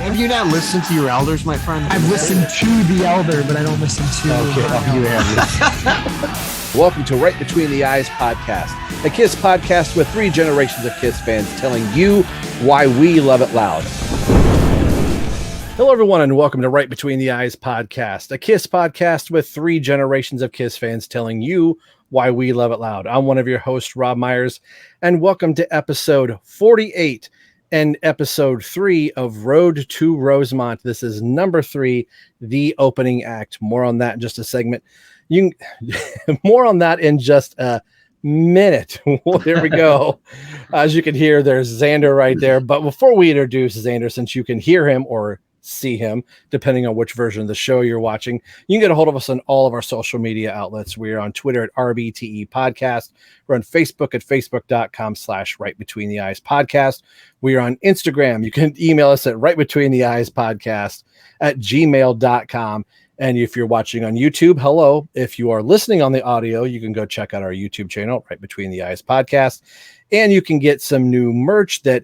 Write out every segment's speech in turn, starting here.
Have you not listened to your elders, my friend? I've listened to the elder, but I don't listen to. Okay, you have. Welcome to Right Between the Eyes podcast, a KISS podcast with 3 generations of KISS fans telling you why we love it loud. Hello, everyone, and welcome to Right Between the Eyes podcast, a KISS podcast with 3 generations of KISS fans telling you why we love it loud. I'm one of your hosts, Rob Myers, and welcome to episode 48 and episode 3 of Road to Rosemont. This is number 3, the opening act. More on that in just a segment. More on that in just a minute. Well, here we go. As you can hear, there's Xander right there. But before we introduce Xander, since you can hear him or see him, depending on which version of the show you're watching, you can get a hold of us on all of our social media outlets. We're on Twitter at RBTE Podcast. We're on Facebook at facebook.com/Right Between the Eyes Podcast. We are on Instagram. You can email us at rightbetweentheeyespodcast@gmail.com. And if you're watching on YouTube, hello. If you are listening on the audio, you can go check out our YouTube channel, Right Between the Eyes Podcast. And you can get some new merch that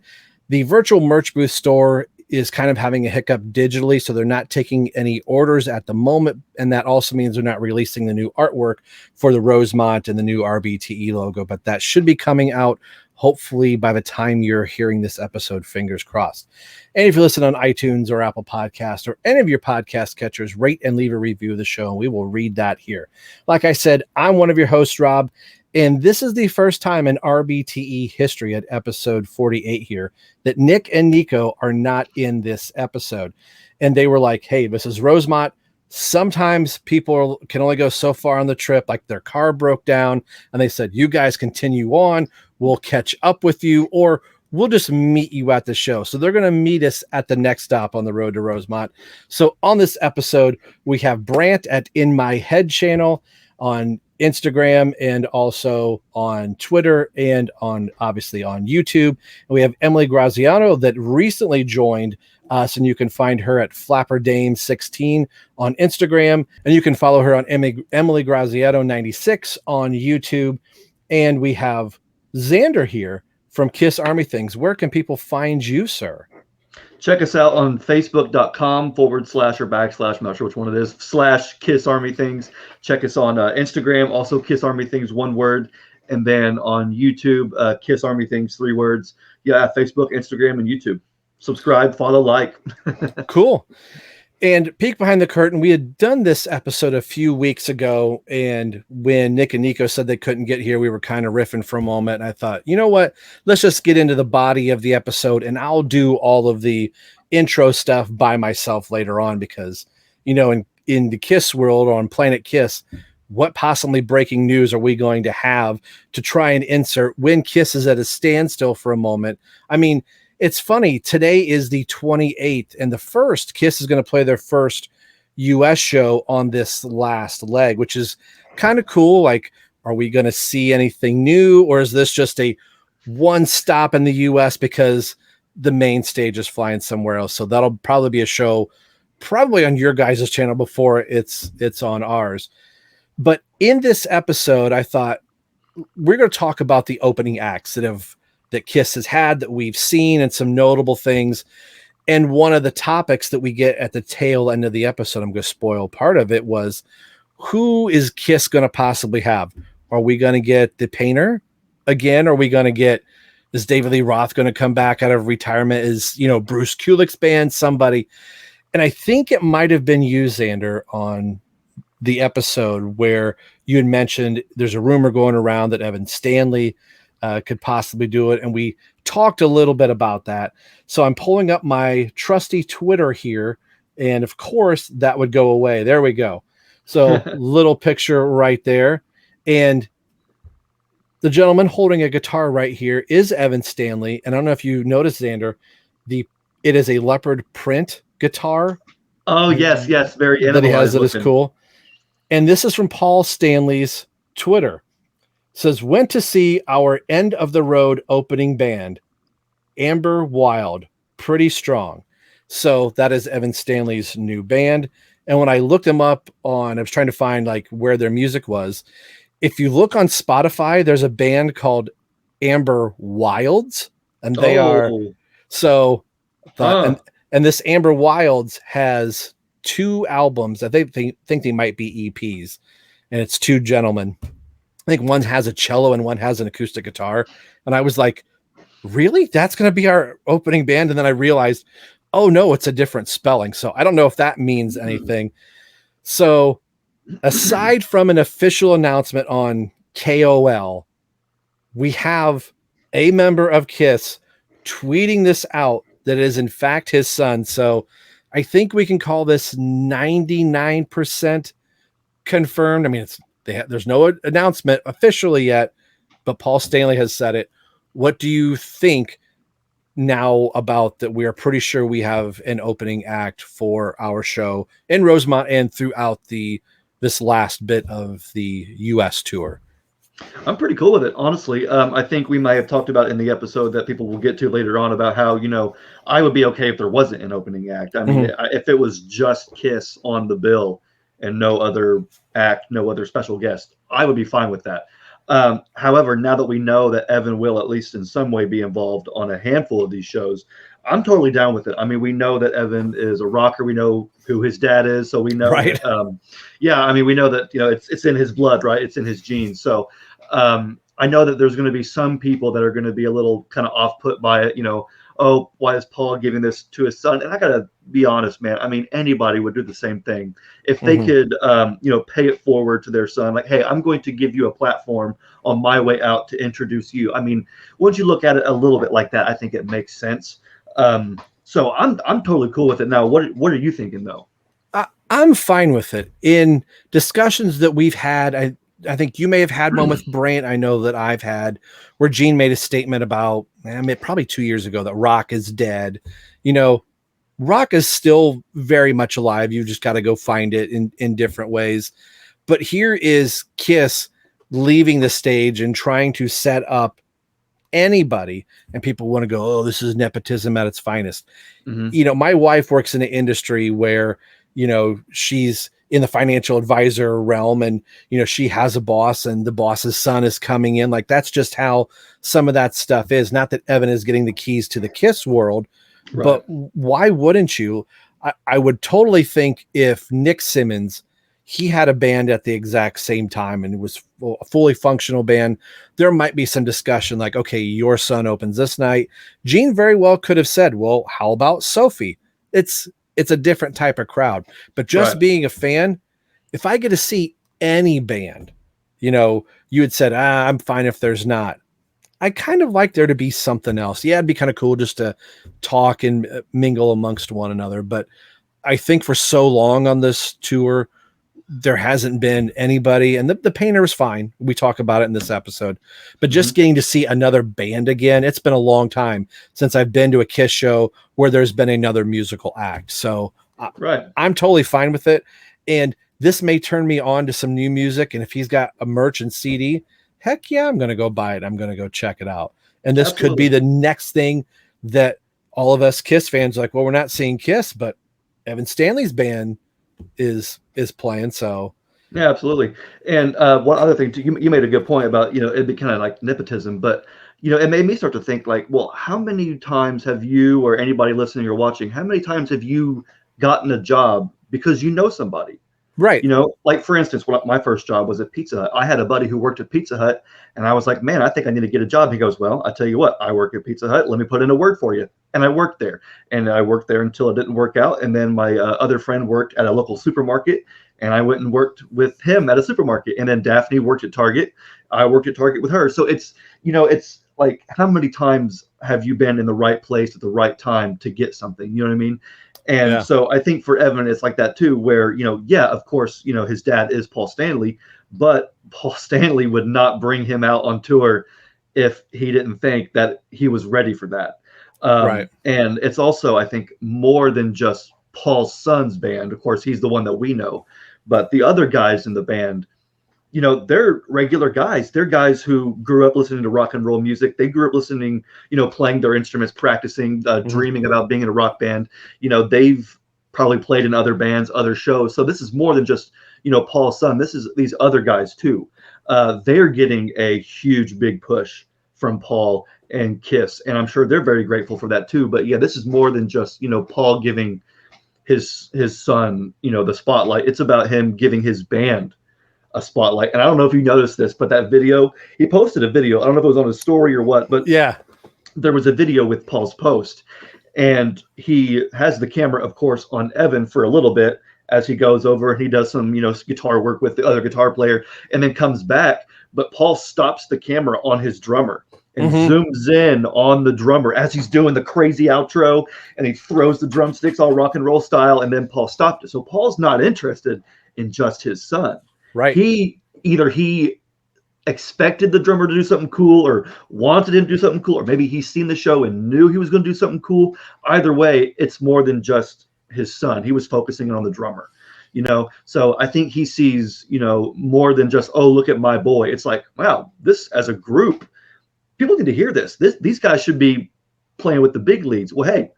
the virtual merch booth store is kind of having a hiccup digitally, so they're not taking any orders at the moment, and that also means they're not releasing the new artwork for the Rosemont and the new RBTE logo, but that should be coming out hopefully by the time you're hearing this episode, fingers crossed. And if you listen on iTunes or Apple Podcast or any of your podcast catchers, rate and leave a review of the show, and we will read that here. Like I said, I'm one of your hosts, Rob, and this is the first time in RBTE history at episode 48 here that Nick and Nikko are not in this episode. And they were like, hey, this is Rosemont. Sometimes people can only go so far on the trip, like their car broke down. And they said, you guys continue on. We'll catch up with you, or we'll just meet you at the show. So they're going to meet us at the next stop on the road to Rosemont. So on this episode, we have Brant at In My Head channel on Instagram and also on Twitter and obviously on YouTube. And we have Emily Graziano that recently joined us, and you can find her at FlapperDame16 on Instagram, and you can follow her on Emily Graziano 96 on YouTube. And we have Xander here from KISS Army Things. Where can people find you, sir? Check us out on facebook.com / or / I'm not sure which one it is, / KISS Army Things. Check us on Instagram, also KISS Army Things, one word. And then on YouTube, KISS Army Things, 3 words. Yeah, Facebook, Instagram, and YouTube. Subscribe, follow, like. Cool. And peek behind the curtain, we had done this episode a few weeks ago, and when Nick and Nikko said they couldn't get here, we were kind of riffing for a moment, and I thought, you know what, let's just get into the body of the episode, and I'll do all of the intro stuff by myself later on, because, you know, in the KISS world, or on Planet KISS, what possibly breaking news are we going to have to try and insert when KISS is at a standstill for a moment? I mean, it's funny, today is the 28th, and the first KISS is going to play their first U.S. show on this last leg, which is kind of cool. Like, are we going to see anything new, or is this just a one stop in the U.S. because the main stage is flying somewhere else? So that'll probably be a show probably on your guys' channel before it's on ours. But in this episode, I thought we're going to talk about the opening acts that KISS has had, that we've seen, and some notable things. And one of the topics that we get at the tail end of the episode, I'm going to spoil part of it, was who is KISS going to possibly have? Are we going to get the painter again? Are we going to get, is David Lee Roth going to come back out of retirement? Is, you know, Bruce Kulick's band, somebody? And I think it might have been you, Xander, on the episode where you had mentioned there's a rumor going around that Evan Stanley could possibly do it, and we talked a little bit about that. So I'm pulling up my trusty Twitter here, and of course that would go away. There we go. So little picture right there, and the gentleman holding a guitar right here is Evan Stanley. And I don't know if you noticed, Xander, it is a leopard print guitar. Oh yes, very that he has. That is cool. And this is from Paul Stanley's Twitter. Says, went to see our end of the road opening band, Amber Wild, pretty strong. So that is Evan Stanley's new band. And when I looked them up I was trying to find like where their music was. If you look on Spotify, there's a band called Amber Wilds, and they are, so and And this Amber Wilds has 2 albums that they think they might be EPs, and it's 2 gentlemen. I think one has a cello and one has an acoustic guitar. And I was like, really? That's going to be our opening band? And then I realized, oh no, it's a different spelling. So I don't know if that means anything. So aside from an official announcement on KOL, we have a member of KISS tweeting this out that is in fact his son. So I think we can call this 99% confirmed. I mean, there's no announcement officially yet, but Paul Stanley has said it. What do you think now about that? We are pretty sure we have an opening act for our show in Rosemont and throughout this last bit of the US tour. I'm pretty cool with it, honestly. I think we might have talked about in the episode that people will get to later on about how, I would be okay if there wasn't an opening act. I mean, if it was just KISS on the bill and no other act, no other special guest, I would be fine with that. However, now that we know that Evan will at least in some way be involved on a handful of these shows, I'm totally down with it. I mean, we know that Evan is a rocker. We know who his dad is, so we know. Right. That, we know that it's in his blood, right? It's in his genes. So I know that there's going to be some people that are going to be a little kind of off put by it. Oh, why is Paul giving this to his son? And I gotta be honest, man. I mean, anybody would do the same thing if they could, pay it forward to their son. Like, hey, I'm going to give you a platform on my way out to introduce you. I mean, once you look at it a little bit like that, I think it makes sense. So I'm totally cool with it. Now, what are you thinking though? I'm fine with it. In discussions that we've had, I think you may have had one with Brant. I know that I've had where Gene made a statement about, probably 2 years ago, that rock is dead. Rock is still very much alive. You just got to go find it in different ways. But here is KISS leaving the stage and trying to set up anybody, and people want to go, oh, this is nepotism at its finest. My wife works in an industry where, she's in the financial advisor realm, and, she has a boss and the boss's son is coming in. Like, that's just how some of that stuff is. Not that Evan is getting the keys to the KISS world, right. But why wouldn't you? I would totally think if Nick Simmons, he had a band at the exact same time and it was a fully functional band, there might be some discussion like, okay, your son opens this night. Gene very well could have said, well, how about Sophie? It's a different type of crowd, but just being a fan, if I get to see any band, you had said, I'm fine if there's not. I kind of like there to be something else. Yeah, it'd be kind of cool just to talk and mingle amongst one another. But I think for so long on this tour, there hasn't been anybody, and the Painter is fine. We talk about it in this episode, but just getting to see another band again, it's been a long time since I've been to a KISS show where there's been another musical act. So I'm totally fine with it. And this may turn me on to some new music. And if he's got a merch and CD, heck yeah, I'm going to go buy it. I'm going to go check it out. And this could be the next thing that all of us KISS fans are like, well, we're not seeing KISS, but Evan Stanley's band is playing. So yeah, absolutely. And one other thing too, you made a good point about, it'd be kind of like nepotism, but it made me start to think like, well, how many times have you or anybody listening or watching, how many times have you gotten a job because somebody? Right. Like for instance, my first job was at Pizza Hut. I had a buddy who worked at Pizza Hut, and I was like, man, I think I need to get a job. He goes, well, I tell you what, I work at Pizza Hut. Let me put in a word for you. And I worked there, until it didn't work out. And then my other friend worked at a local supermarket, and I went and worked with him at a supermarket. And then Daphne worked at Target. I worked at Target with her. So it's, it's like, how many times have you been in the right place at the right time to get something? You know what I mean? And so I think for Evan, it's like that too, where, of course, his dad is Paul Stanley, but Paul Stanley would not bring him out on tour if he didn't think that he was ready for that. And it's also, I think, more than just Paul's son's band. Of course, he's the one that we know, but the other guys in the band, they're regular guys. They're guys who grew up listening to rock and roll music. They grew up listening, playing their instruments, practicing, dreaming about being in a rock band. They've probably played in other bands, other shows. So this is more than just, Paul's son. This is these other guys too. They're getting a huge, big push from Paul. and Kiss, and I'm sure they're very grateful for that too. But yeah, this is more than just, Paul giving his son, the spotlight. It's about him giving his band a spotlight. And I don't know if you noticed this, but that video, he posted a video. I don't know if it was on his story or what, but yeah, there was a video with Paul's post, and he has the camera, of course, on Evan for a little bit as he goes over and he does some, guitar work with the other guitar player, and then comes back. But Paul stops the camera on his drummer and zooms in on the drummer as he's doing the crazy outro, and he throws the drumsticks all rock and roll style, and then Paul stopped it. So Paul's not interested in just his son. right. He expected the drummer to do something cool, or wanted him to do something cool, or maybe he's seen the show and knew he was going to do something cool. Either way, it's more than just his son. He was focusing on the drummer, so I think he sees, more than just, oh, look at my boy. It's like, wow, this, as a group, people need to hear this. These guys should be playing with the big leagues. Well, hey,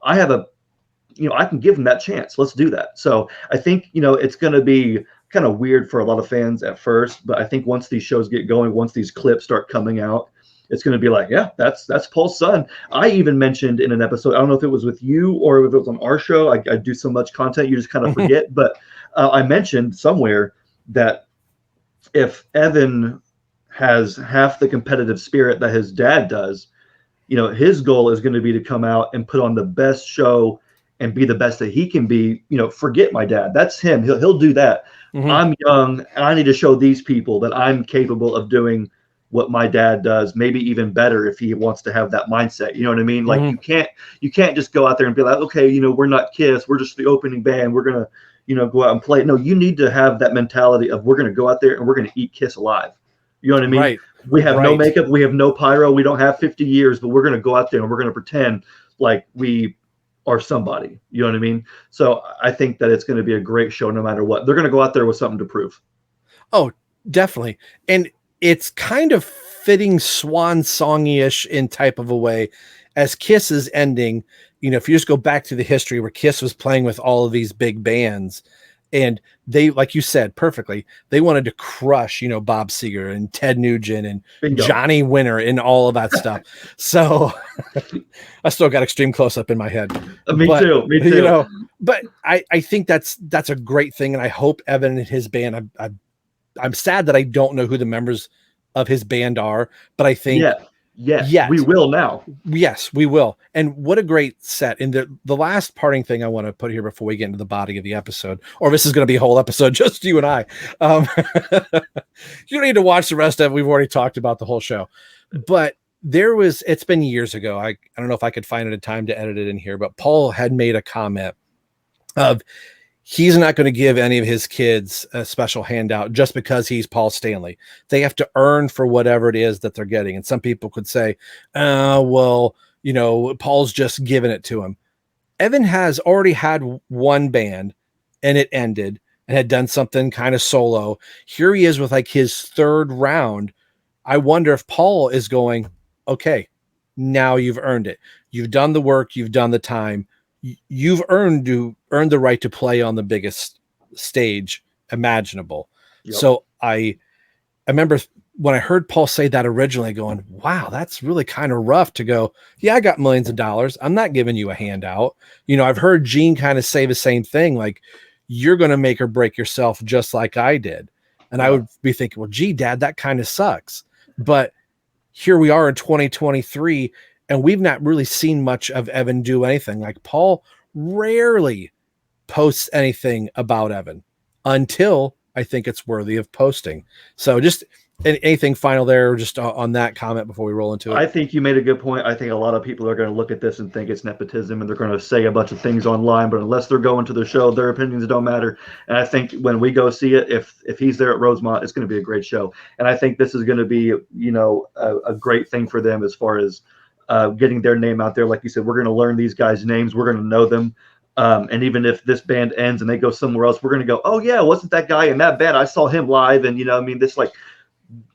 I have I can give them that chance. Let's do that. So I think, it's going to be kind of weird for a lot of fans at first, but I think once these shows get going, once these clips start coming out, it's going to be like, yeah, that's Paul's son. I even mentioned in an episode, I don't know if it was with you or if it was on our show. I do so much content, you just kind of forget. But I mentioned somewhere that if Evan has half the competitive spirit that his dad does, his goal is going to be to come out and put on the best show and be the best that he can be. Forget my dad. That's him. He'll do that. I'm young, and I need to show these people that I'm capable of doing what my dad does, maybe even better if he wants to have that mindset. You know what I mean? Like, you can't just go out there and be like, okay, we're not Kiss, we're just the opening band, we're gonna, go out and play. No, you need to have that mentality of, we're gonna go out there and we're gonna eat Kiss alive. You know what I mean? Right. We have no makeup, we have no pyro, we don't have 50 years, but we're gonna go out there and we're gonna pretend like we are somebody. You know what I mean? So I think that it's going to be a great show no matter what. They're going to go out there with something to prove. Oh, definitely. And it's kind of fitting swan songy-ish in type of a way, as Kiss is ending. If you just go back to the history where Kiss was playing with all of these big bands, and they, like you said perfectly, they wanted to crush, Bob Seger and Ted Nugent and Bingo. Johnny Winter and all of that stuff. So I still got Extreme Close Up in my head. Me too. But I think that's a great thing. And I hope Evan and his band, I'm sad that I don't know who the members of his band are, but I think Yes, we will now. Yes, we will. And what a great set. And the last parting thing I want to put here before we get into the body of the episode, or this is going to be a whole episode, just you and I. You don't need to watch the rest of it. We've already talked about the whole show. But it's been years ago. I don't know if I could find it in time to edit it in here, but Paul had made a comment of, he's not going to give any of his kids a special handout just because he's Paul Stanley. They have to earn for whatever it is that they're getting. And some people could say, well, Paul's just giving it to him. Evan has already had one band and it ended, and had done something kind of solo. Here he is with like his third round. I wonder if Paul is going, okay, now you've earned it. You've done the work. You've done the time. You've earned the right to play on the biggest stage imaginable. Yep. So I remember when I heard Paul say that originally, going, wow, that's really kind of rough to go, yeah, I got millions of dollars. I'm not giving you a handout. I've heard Gene kind of say the same thing. Like, you're going to make or break yourself just like I did. And I would be thinking, well, gee, Dad, that kind of sucks. But here we are in 2023, and we've not really seen much of Evan do anything. Like, Paul rarely posts anything about Evan until I think it's worthy of posting. So just anything final there, just on that comment before we roll into it? I think you made a good point. I think a lot of people are going to look at this and think it's nepotism, and they're going to say a bunch of things online, but unless they're going to the show, their opinions don't matter. And I think when we go see it, if he's there at Rosemont, it's going to be a great show. And I think this is going to be, a great thing for them as far as getting their name out there. Like you said, we're going to learn these guys' names. We're going to know them. And even if this band ends and they go somewhere else, we're going to go, oh yeah, wasn't that guy in that band? I saw him live. And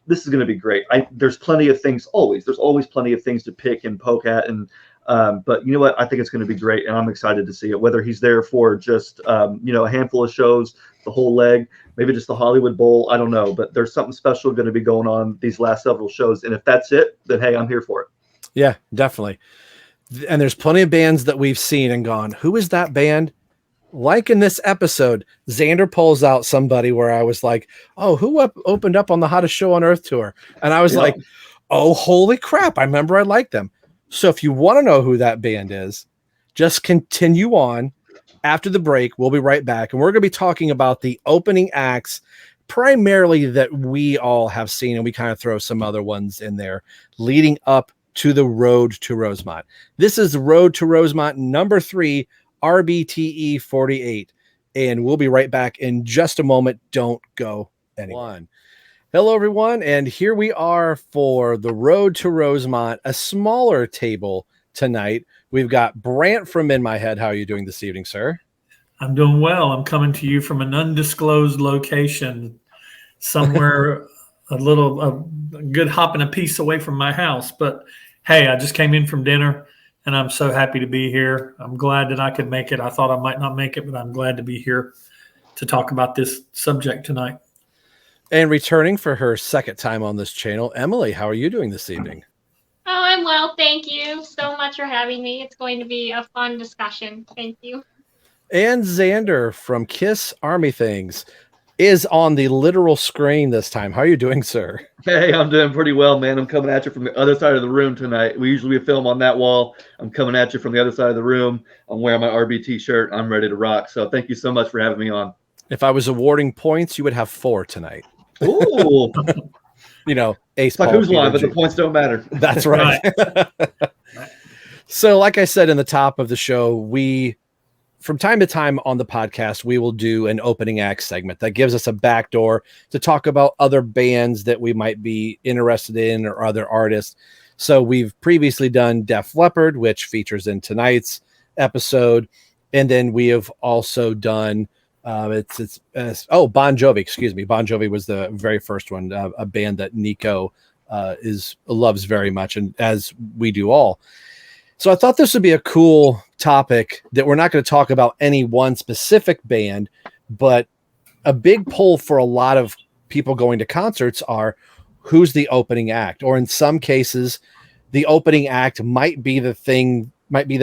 this is going to be great. There's plenty of things always. There's always plenty of things to pick and poke at. And but you know what? I think it's going to be great, and I'm excited to see it. Whether he's there for just a handful of shows, the whole leg, maybe just the Hollywood Bowl, I don't know. But there's something special going to be going on these last several shows. And if that's it, then hey, I'm here for it. Yeah, definitely. And there's plenty of bands that we've seen and gone, who is that band? Like in this episode, Xander pulls out somebody where I was like, oh, who opened up on the Hottest Show on Earth tour? And I was Yep. like, oh, holy crap. I remember I liked them. So if you want to know who that band is, just continue on after the break. We'll be right back. And we're going to be talking about the opening acts, primarily that we all have seen. And we kind of throw some other ones in there leading up to the Road to Rosemont. This is Road to Rosemont number 3, RBTE 48. And we'll be right back in just a moment. Don't go anywhere. Hello, everyone. And here we are for the Road to Rosemont, a smaller table tonight. We've got Brant from In My Head. How are you doing this evening, sir? I'm doing well. I'm coming to you from an undisclosed location somewhere a good hop and a piece away from my house. But hey, I just came in from dinner and I'm so happy to be here. I'm glad that I could make it. I thought I might not make it, but I'm glad to be here to talk about this subject tonight. And returning for her second time on this channel, Emily, how are you doing this evening? Oh, I'm well. Thank you so much for having me. It's going to be a fun discussion. Thank you. And Xander from Kiss Army Things is on the literal screen this time. How are you doing, sir? Hey, I'm doing pretty well, man. I'm coming at you from the other side of the room tonight. We usually film on that wall. I'm coming at you from the other side of the room. I'm wearing my RBT shirt. I'm ready to rock. So thank you so much for having me on. If I was awarding points, you would have 4 tonight. Ooh. You know, Ace It's like Paul, who's line, but Peter the points don't matter. That's right. So, like I said in the top of the show, from time to time on the podcast, we will do an opening act segment that gives us a backdoor to talk about other bands that we might be interested in or other artists. So we've previously done Def Leppard, which features in tonight's episode. And then we have also done Bon Jovi, excuse me. Bon Jovi was the very first one, a band that Nikko loves very much, and as we do all. So I thought this would be a cool topic that we're not going to talk about any one specific band, but a big pull for a lot of people going to concerts are who's the opening act, or in some cases, the opening act might be the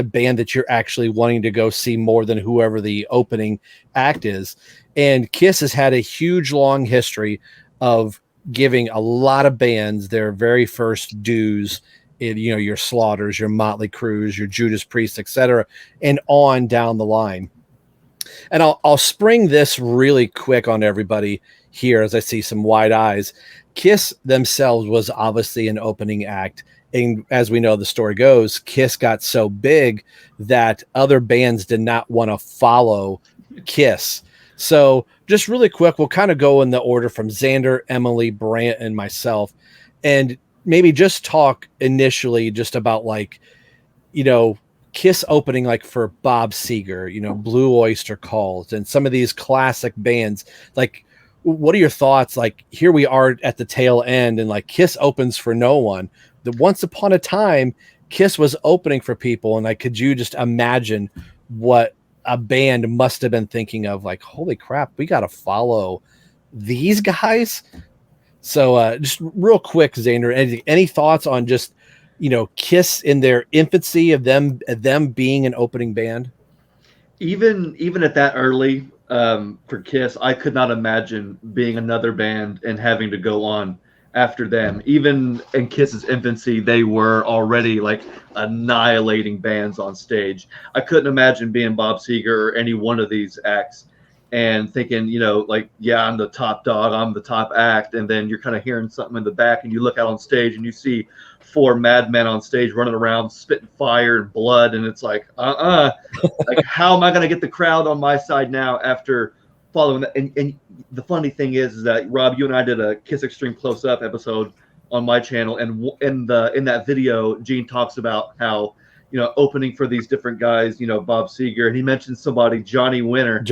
band that you're actually wanting to go see more than whoever the opening act is. And Kiss has had a huge, long history of giving a lot of bands their very first dues. Your Slaughters, your Motley Crues, your Judas Priest, etc., and on down the line. And I'll spring this really quick on everybody here as I see some wide eyes. Kiss themselves was obviously an opening act. And as we know, the story goes, Kiss got so big that other bands did not want to follow Kiss. So just really quick, we'll kind of go in the order from Xander, Emily, Brant, and myself. And maybe just talk initially just about Kiss opening like for Bob Seger, Blue Oyster Cult, and some of these classic bands. Like, what are your thoughts? Like, here we are at the tail end and like Kiss opens for no one. Once upon a time, Kiss was opening for people. And could you just imagine what a band must have been thinking of? Like, holy crap, we got to follow these guys. So just real quick, Xander, any thoughts on just, Kiss in their infancy of them being an opening band? Even at that early, for Kiss, I could not imagine being another band and having to go on after them. Even in Kiss's infancy, they were already like annihilating bands on stage. I couldn't imagine being Bob Seger or any one of these acts and thinking, I'm the top dog, I'm the top act. And then you're kind of hearing something in the back and you look out on stage and you see 4 madmen on stage running around spitting fire and blood. And it's like, like, how am I going to get the crowd on my side now after following that? And the funny thing is that, Rob, you and I did a Kiss Extreme Close-Up episode on my channel. And in that video, Gene talks about how, opening for these different guys, Bob Seger, and he mentioned somebody, Johnny Winter.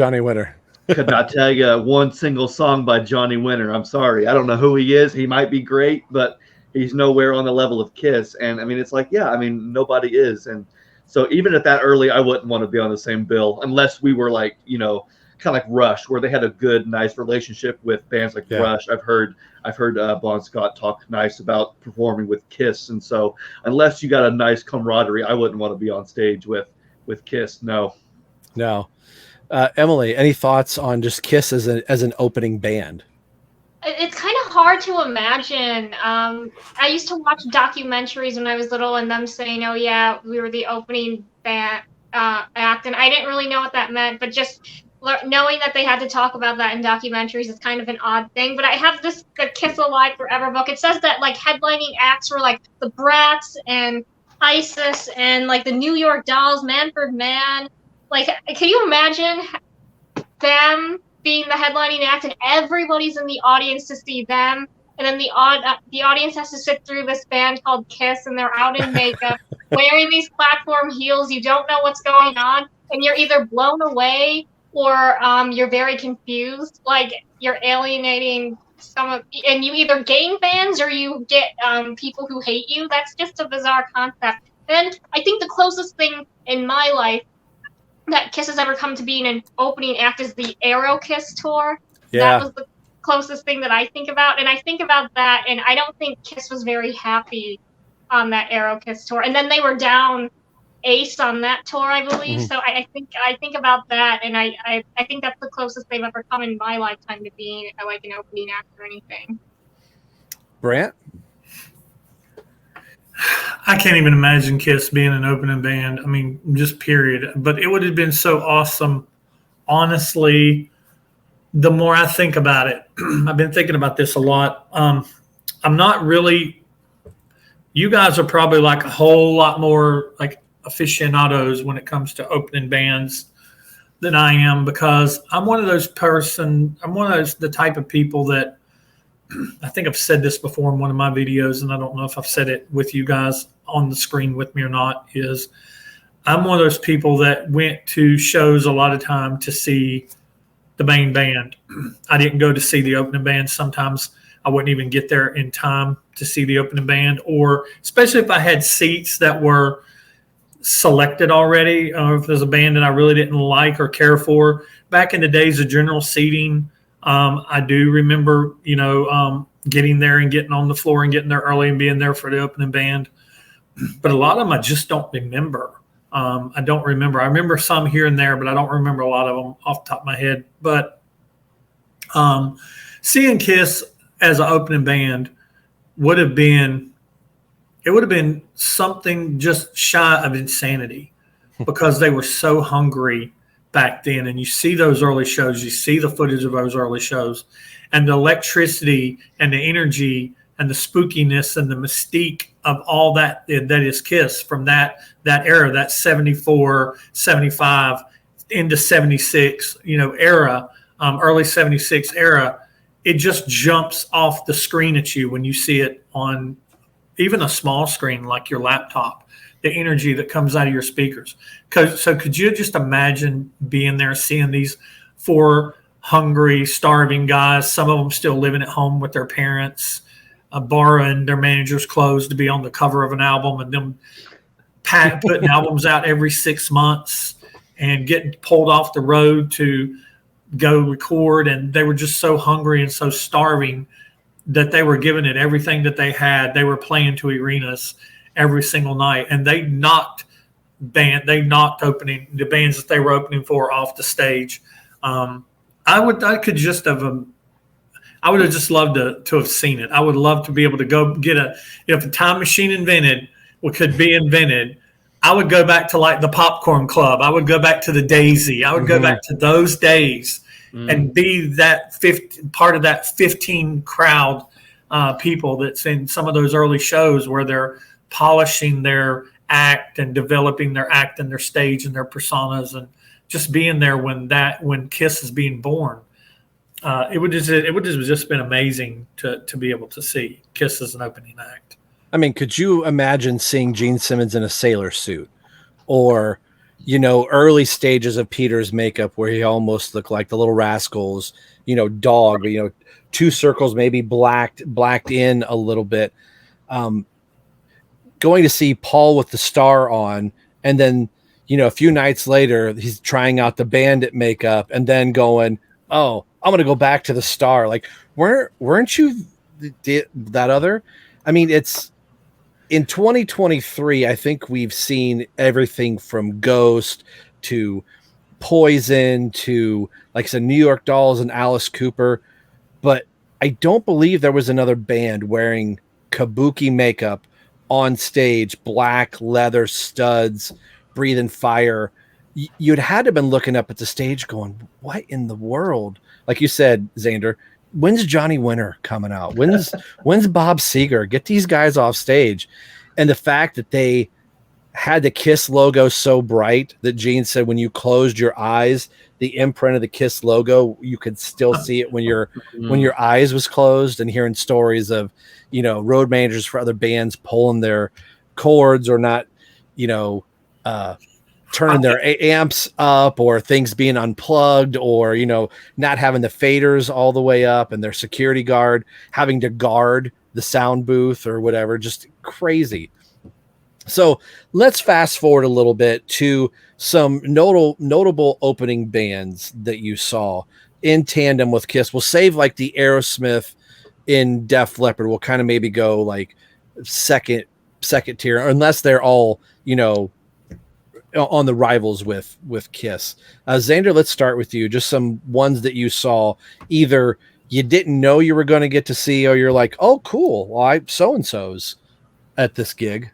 Could not tell you one single song by Johnny Winter. I'm sorry. I don't know who he is. He might be great, but he's nowhere on the level of Kiss. And I mean, it's like, nobody is. And so even at that early, I wouldn't want to be on the same bill unless we were like, kind of like Rush, where they had a good, nice relationship with bands like Yeah. Rush. I've heard Bon Scott talk nice about performing with Kiss, and so unless you got a nice camaraderie, I wouldn't want to be on stage with Kiss. No. Emily, any thoughts on just Kiss as an opening band? It's kind of hard to imagine. I used to watch documentaries when I was little, and them saying, "Oh yeah, we were the opening band act," and I didn't really know what that meant. But just knowing that they had to talk about that in documentaries is kind of an odd thing. But I have the Kiss Alive Forever book. It says that like headlining acts were like the Brats and Isis and like the New York Dolls, Manfred Mann. Like, can you imagine them being the headlining act and everybody's in the audience to see them, and then the audience has to sit through this band called Kiss, and they're out in makeup wearing these platform heels. You don't know what's going on, and you're either blown away or you're very confused, like you're alienating and you either gain fans or you get people who hate you. That's just a bizarre concept. And I think the closest thing in my life that Kiss has ever come to being an opening act is the Aero Kiss tour. Yeah. That was the closest thing that I think about. And I think about that, and I don't think Kiss was very happy on that Aero Kiss tour. And then they were down Ace on that tour, I believe. Mhm. So I think about that, and I think that's the closest they've ever come in my lifetime to being like an opening act or anything. Brant? I can't even imagine Kiss being an opening band. I mean, just period. But it would have been so awesome. Honestly, the more I think about it, I've been thinking about this a lot. I'm not really, you guys are probably like a whole lot more like aficionados when it comes to opening bands than I am, because I'm one of those the type of people that, I think I've said this before in one of my videos, and I don't know if I've said it with you guys on the screen with me or not, is I'm one of those people that went to shows a lot of time to see the main band. I didn't go to see the opening band. Sometimes I wouldn't even get there in time to see the opening band, or especially if I had seats that were selected already, or if there's a band that I really didn't like or care for. Back in the days of general seating, I do remember, getting there and getting on the floor and getting there early and being there for the opening band. But a lot of them I just don't remember. I don't remember. I remember some here and there, but I don't remember a lot of them off the top of my head. But seeing Kiss as an opening band would have been something just shy of insanity, because they were so hungry back then. And you see those early shows, you see the footage of those early shows, and the electricity and the energy and the spookiness and the mystique of all that is Kiss from that era, that 74, 75 into 76, era, early 76 era. It just jumps off the screen at you when you see it on even a small screen like your laptop, the energy that comes out of your speakers. So could you just imagine being there, seeing these 4 hungry, starving guys, some of them still living at home with their parents, borrowing their manager's clothes to be on the cover of an album, and them putting albums out every 6 months and getting pulled off the road to go record. And they were just so hungry and so starving that they were giving it everything that they had. They were playing to arenas every single night, and they knocked the bands that they were opening for off the stage. I would have just loved to have seen it. I would love to be able to go get if a time machine could be invented, I would go back to like the Popcorn Club. I would go back to the Daisy. I would go back to those days and be that part of that 15 crowd people that's in some of those early shows where they're polishing their act and developing their act and their stage and their personas, and just being there when Kiss is being born. It would have just been amazing to be able to see Kiss as an opening act. I mean, could you imagine seeing Gene Simmons in a sailor suit, or early stages of Peter's makeup where he almost looked like the Little Rascals, dog, but 2 circles maybe blacked in a little bit. Going to see Paul with the star on, and then a few nights later, he's trying out the Bandit makeup and then going, "Oh, I'm gonna go back to the Star." Like, weren't you that other? I mean, it's in 2023. I think we've seen everything from Ghost to Poison to, like I said, New York Dolls and Alice Cooper, but I don't believe there was another band wearing kabuki makeup on stage, black leather studs, breathing fire. You'd had to have been looking up at the stage going, what in the world? Like you said, Xander, when's Johnny Winter coming out? When's Bob Seger? Get these guys off stage. And the fact that they had the Kiss logo so bright that Gene said when you closed your eyes, the imprint of the Kiss logo, you could still see it when your eyes was closed, and hearing stories of, road managers for other bands pulling their cords or not, turning their amps up, or things being unplugged, or, not having the faders all the way up, and their security guard having to guard the sound booth or whatever. Just crazy. So let's fast forward a little bit to some notable opening bands that you saw in tandem with Kiss. We'll save like the Aerosmith in Def Leppard. We'll kind of maybe go like second tier, unless they're all, on the rivals with Kiss. Xander, let's start with you. Just some ones that you saw either you didn't know you were going to get to see, or you're like, oh, cool. Well, so-and-so's at this gig.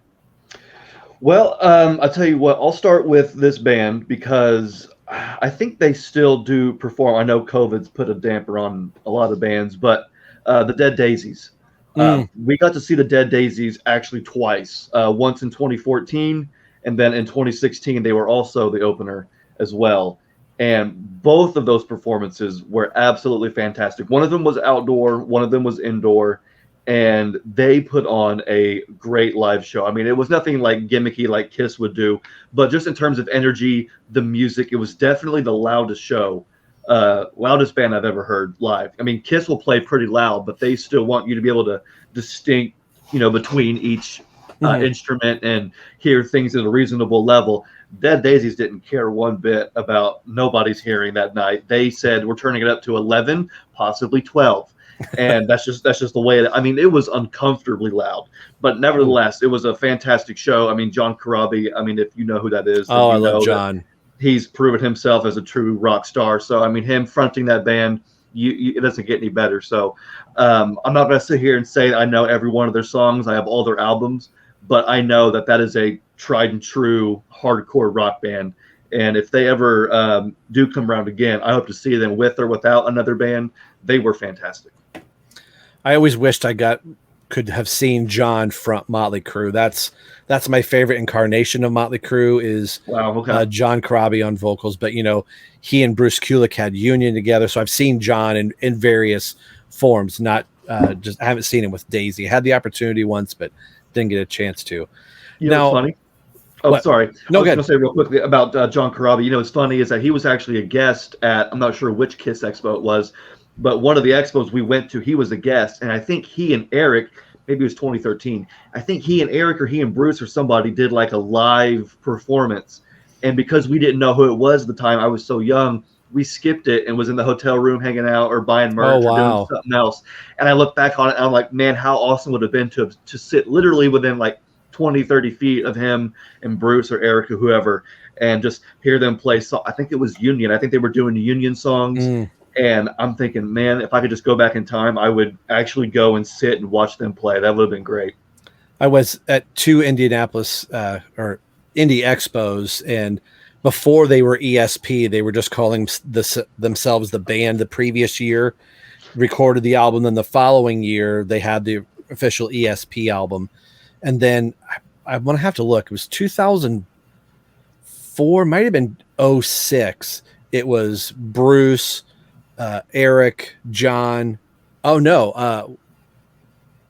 Well, I'll tell you what, I'll start with this band because I think they still do perform. I know COVID's put a damper on a lot of bands, but the Dead Daisies. We got to see the Dead Daisies actually twice, once in 2014, and then in 2016, they were also the opener as well. And both of those performances were absolutely fantastic. One of them was outdoor, one of them was indoor. And they put on a great live show. I mean, it was nothing like gimmicky like Kiss would do, but just in terms of energy, the music, it was definitely the loudest show, loudest band I've ever heard live. I mean, Kiss will play pretty loud, but they still want you to be able to distinct, between each instrument and hear things at a reasonable level. Dead Daisies didn't care one bit about nobody's hearing that night. They said, we're turning it up to 11, possibly 12. And that's just the way it was uncomfortably loud, but nevertheless, it was a fantastic show. I mean, John Corabi, if you know who that is. Oh, I love John. He's proven himself as a true rock star. So, him fronting that band, it doesn't get any better. So, I'm not going to sit here and say I know every one of their songs. I have all their albums, but I know that is a tried and true hardcore rock band. And if they ever do come around again, I hope to see them with or without another band. They were fantastic. I always wished could have seen John front Motley Crue. That's my favorite incarnation of Motley Crue is John Corabi on vocals. But he and Bruce Kulick had union together, so I've seen John in various forms. Not I haven't seen him with Daisy. I had the opportunity once, but didn't get a chance to. What's funny? Oh, what? Sorry. No, I was going to say real quickly about John Corabi. What's funny is that he was actually a guest at, I'm not sure which Kiss Expo it was, but one of the expos we went to, he was a guest. And I think he and Eric, maybe it was 2013, I think he and Eric or he and Bruce or somebody did like a live performance. And because we didn't know who it was at the time, I was so young, we skipped it and was in the hotel room hanging out or buying merch or doing something else. And I look back on it and I'm like, man, how awesome would it have been to sit literally within like 20, 30 feet of him and Bruce or Eric or whoever and just hear them play. So I think it was Union. I think they were doing the Union songs. And I'm thinking, man, if I could just go back in time, I would actually go and sit and watch them play. That would have been great. I was at 2 Indianapolis or Indie Expos, and before they were ESP, they were just calling themselves the band. The previous year, recorded the album. Then the following year, they had the official ESP album. And then I want to have to look. It was 2004, might have been 06. It was Bruce, Eric, John. Oh no,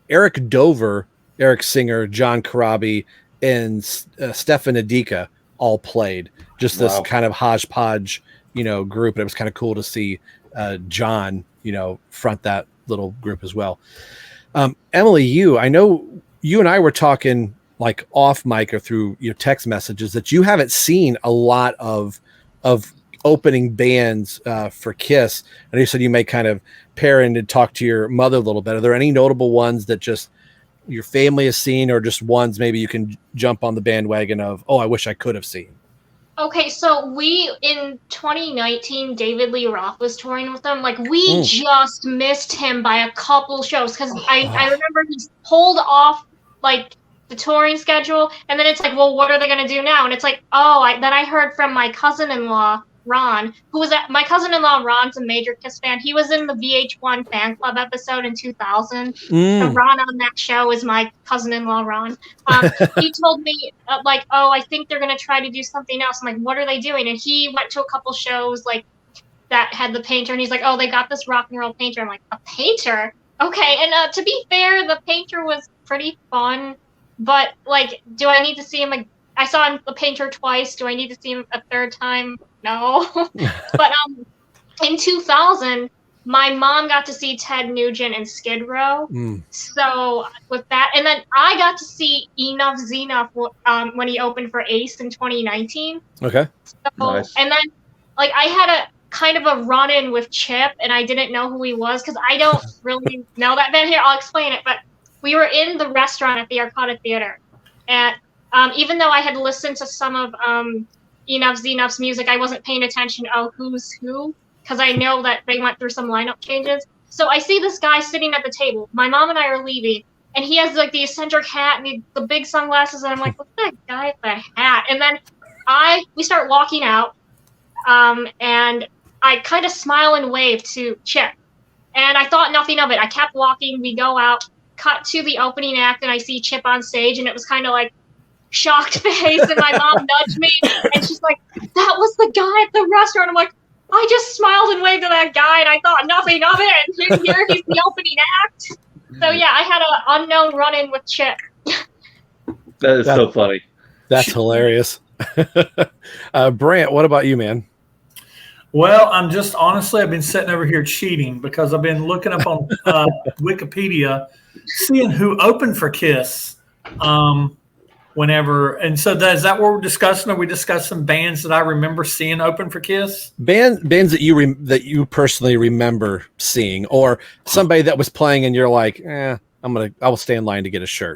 Eric Dover, Eric Singer, John Corabi, and Stefan Adika all played. Just this kind of hodgepodge, group. And it was kind of cool to see John, front that little group as well. Emily, I know you and I were talking like off mic or through your text messages that you haven't seen a lot of opening bands for Kiss. And you said you may kind of pair in and talk to your mother a little bit. Are there any notable ones that just your family has seen, or just ones maybe you can jump on the bandwagon of, oh, I wish I could have seen? Okay, so we, in 2019, David Lee Roth was touring with them. Like, we just missed him by a couple shows, because I remember he pulled off, like, the touring schedule, and then it's like, well, what are they going to do now? And it's like, then I heard from my cousin-in-law, Ron, my cousin-in-law Ron's a major Kiss fan. He was in the VH1 fan club episode in 2000. So Ron on that show is my cousin-in-law Ron. He told me I think they're gonna try to do something else. I'm like, what are they doing? And he went to a couple shows like that had the painter, and he's like, oh, they got this rock and roll painter. I'm like, a painter? Okay. And to be fair, the painter was pretty fun, but like, do I need to see him? Like, I saw the painter twice. Do I need to see him a third time? No. But in 2000, my mom got to see Ted Nugent and Skid Row. So with that, and then I got to see Enough Zenough when he opened for Ace in 2019. Okay. So, Nice. And then like I had a kind of a run-in with Chip, and I didn't know who he was because I don't really know that band. Here, I'll explain it. But we were in the restaurant at the Arcada Theater, and even though I had listened to some of Enough Zenough's music, I wasn't paying attention. Oh, who's who? Because I know that they went through some lineup changes. So I see this guy sitting at the table. My mom and I are leaving, and he has like the eccentric hat and the big sunglasses, and I'm like, what's that guy with the hat? And then we start walking out, and I kind of smile and wave to Chip, and I thought nothing of it. I kept walking. We go out, cut to the opening act, and I see Chip on stage, and it was kind of like shocked face, and my mom nudged me, and she's like, that was the guy at the restaurant. I'm like, I just smiled and waved to that guy, and I thought nothing of it, and here he's the opening act. So yeah, I had an unknown run-in with Chip. That is so funny. That's hilarious. Brant, what about you, man? Well, I've been sitting over here cheating because I've been looking up on Wikipedia, seeing who opened for Kiss whenever. And so is that what we're discussing? Are we discussing bands that I remember seeing open for Kiss? Bands that you personally remember seeing, or somebody that was playing and you're like, I will stay in line to get a shirt.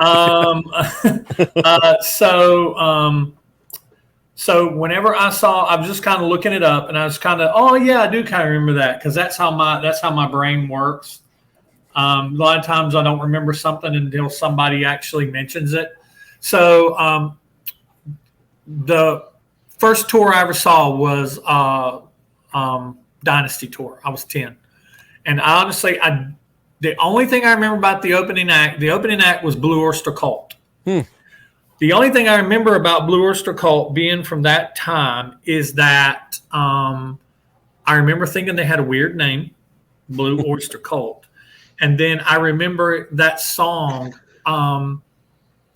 So whenever I was just kind of looking it up, and I was kind of, oh yeah, I do kind of remember that, because that's how my brain works. A lot of times I don't remember something until somebody actually mentions it. So the first tour I ever saw was Dynasty tour. I was 10, and honestly, the only thing I remember about the opening act was Blue Oyster Cult. The only thing I remember about Blue Oyster Cult being from that time is that I remember thinking they had a weird name, Blue Oyster Cult. And then I remember that song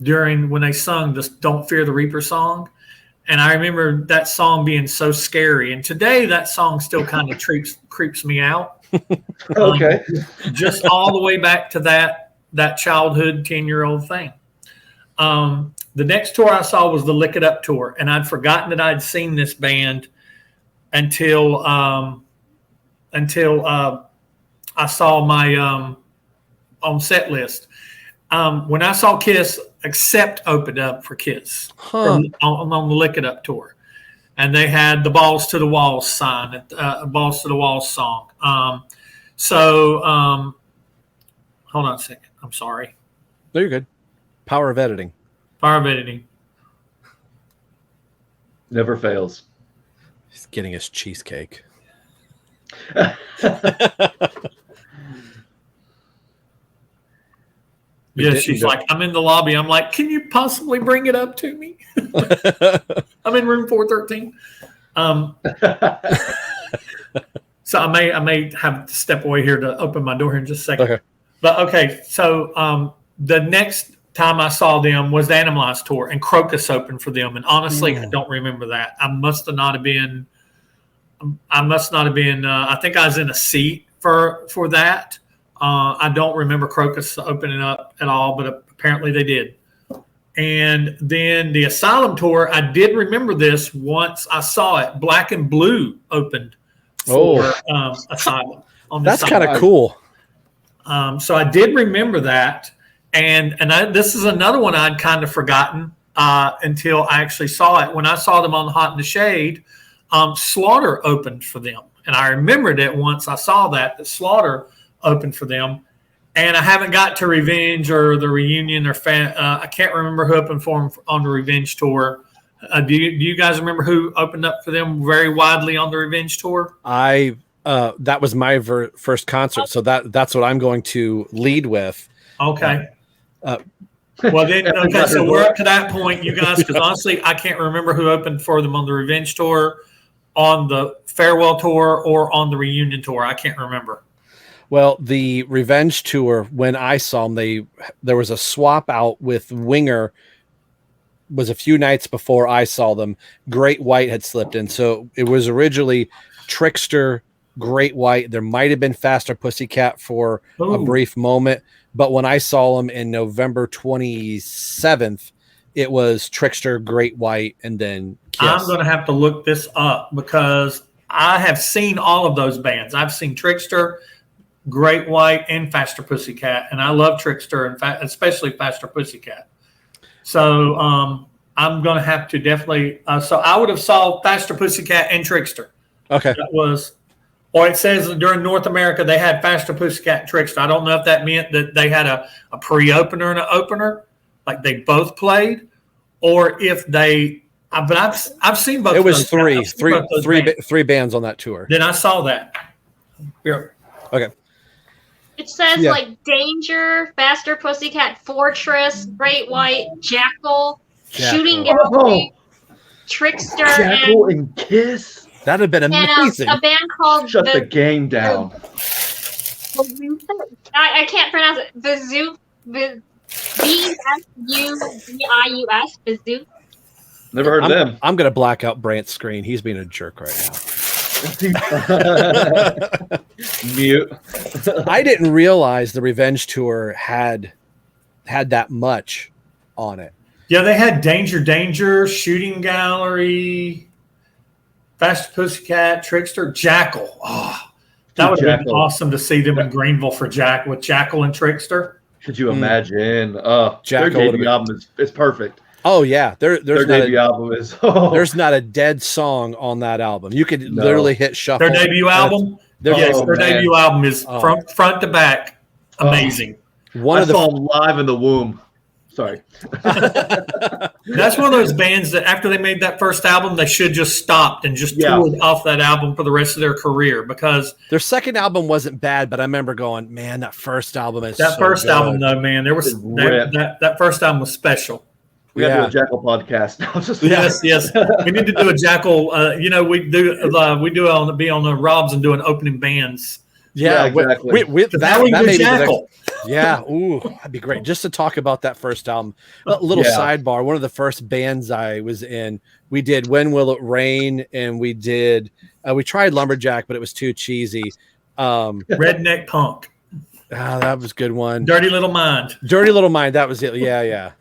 during when they sung this Don't Fear the Reaper song. And I remember that song being so scary. And today that song still kind of creeps me out. Okay. Just all the way back to that childhood 10-year-old thing. The next tour I saw was the Lick It Up tour, and I'd forgotten that I'd seen this band until I saw my on set list. When I saw Kiss, Accept opened up for Kiss on the Lick It Up tour, and they had the Balls to the Walls sign, Balls to the Walls song. Hold on a second. I'm sorry. No, you're good. Power of editing. Power of editing. Never fails. He's getting us cheesecake. Yeah, she's like, I'm in the lobby. I'm like, can you possibly bring it up to me? I'm in room 413. So I may have to step away here to open my door here in just a second. Okay. But okay, so the next time I saw them was the Animalize tour, and Crocus opened for them. And honestly, I don't remember that. I must not have been. I think I was in a seat for that. I don't remember Crocus opening up at all, but apparently they did. And then the Asylum tour, I did remember this once I saw it. Black and Blue opened for Asylum. That's kind of cool. So I did remember that. And this is another one I'd kind of forgotten until I actually saw it. When I saw them on Hot in the Shade, Slaughter opened for them. And I remembered it once I saw that Slaughter opened for them. And I haven't got to Revenge or the Reunion or I can't remember who opened for them on the Revenge tour. Do you guys remember who opened up for them very widely on the Revenge tour? That was my first concert, so that's what I'm going to lead with. Okay. Well then, okay, so we're up to that point, you guys, because honestly, I can't remember who opened for them on the Revenge tour, on the Farewell tour, or on the Reunion tour. I can't remember. Well, the Revenge tour, when I saw them, there was a swap out with Winger. Was a few nights before I saw them. Great White had slipped in, so it was originally Trickster, Great White. There might have been Faster Pussycat for a brief moment, but when I saw them in November 27th, it was Trickster, Great White, and then Kiss. I'm going to have to look this up because I have seen all of those bands. I've seen Trickster, Great White, and Faster Pussycat, and I love Trickster, and especially Faster Pussycat. So I'm going to have to definitely so I would have saw Faster Pussycat and Trickster. Okay. That was, or it says during North America they had Faster Pussycat and Trickster. I don't know if that meant that they had a pre-opener and an opener, like they both played, or if they. But I've seen both. It was those three bands on that tour. Then I saw that. Yeah. Okay. It says like Danger, Faster Pussycat, Fortress, Great White, Jackal, Shooting Gallery, Trickster, Jackal and Kiss. That'd have been amazing. And a band called Shut the game down. I can't pronounce it. Bazoo, B-S-U-B-I-U-S, Bazoo. Never heard of them. I'm going to black out Brant's screen. He's being a jerk right now. Mute. I didn't realize the Revenge tour had that much on it. Yeah, they had Danger, Shooting Gallery, Fast Pussycat, Trickster, Jackal. Oh, that would have been awesome to see them in Greenville for with Jackal and Trickster. Could you imagine? Jackal their debut album is perfect. Oh yeah, their debut album is. There's not a dead song on that album. You could literally hit shuffle. Their debut album. Their debut album is front to back amazing. I saw them live in the womb. Sorry. That's one of those bands that after they made that first album, they should just stopped and just toured off that album for the rest of their career because their second album wasn't bad, but I remember going, man, that first album is that first album though, man. There was that first album was special. We got to do a Jackal podcast now. Yes. We need to do a Jackal. We be on the Robs and doing opening bands. Yeah, exactly. That may be Jackal. Yeah, that'd be great. Just to talk about that first album. A little sidebar. One of the first bands I was in, we did "When Will It Rain," and we did. We tried Lumberjack, but it was too cheesy. Redneck Punk. That was a good one. Dirty Little Mind. That was it. Yeah.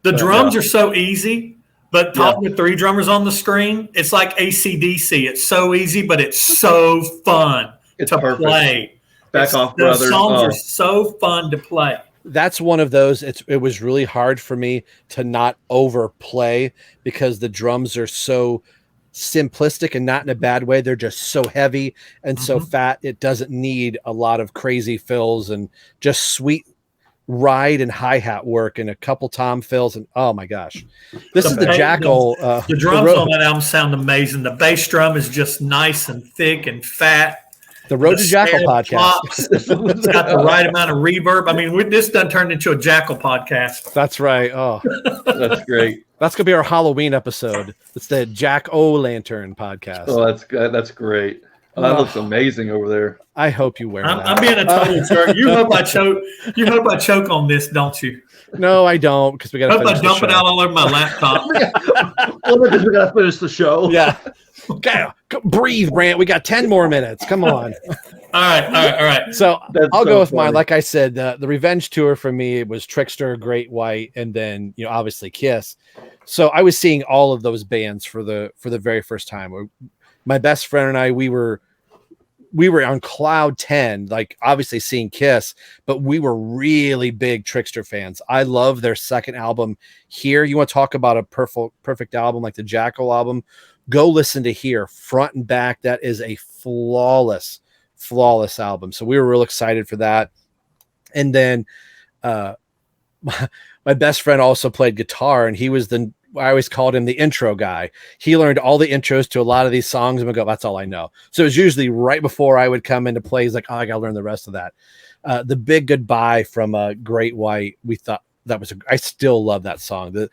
The drums are so easy, but talking with three drummers on the screen, it's like AC/DC. It's so easy, but it's so fun to play. Back off, brother. The songs are so fun to play. That's one of those. It was really hard for me to not overplay because the drums are so simplistic and not in a bad way. They're just so heavy and so fat. It doesn't need a lot of crazy fills and just sweet ride and hi-hat work and a couple tom fills and oh my gosh, this is the Jackal. The drums on that album sound amazing. The bass drum is just nice and thick and fat. The Road to Jackal podcast. It's got the right amount of reverb. I mean, this done turned into a Jackal podcast. That's right. Oh, that's great. That's gonna be our Halloween episode. It's the Jack O Lantern podcast. Oh, that's great. Oh, that looks amazing over there. I hope you wear that. I'm being a total jerk. You hope I choke on this, don't you? No, I don't, because we got to. Hope I dump it out all over my laptop. Well, because we got to finish the show. Yeah. Okay, breathe, Brant. We got 10 more minutes. Come on. All right. So That's I'll so go with mine. funny. Like I said, the revenge tour for me was Trickster, Great White, and then obviously Kiss. So I was seeing all of those bands for the very first time. My best friend and I, we were on cloud 10, like obviously seeing Kiss, but we were really big Trickster fans. I love their second album, Here. You want to talk about a perfect album like the Jackal album? Go listen to Here, front and back. That is a flawless album. So we were real excited for that. And then my best friend also played guitar, and he was I always called him the intro guy. He learned all the intros to a lot of these songs, and we go, that's all I know. So it was usually right before I would come into play. He's like, oh, I got to learn the rest of that. The Big Goodbye from Great White. We thought that was, I still love that song. I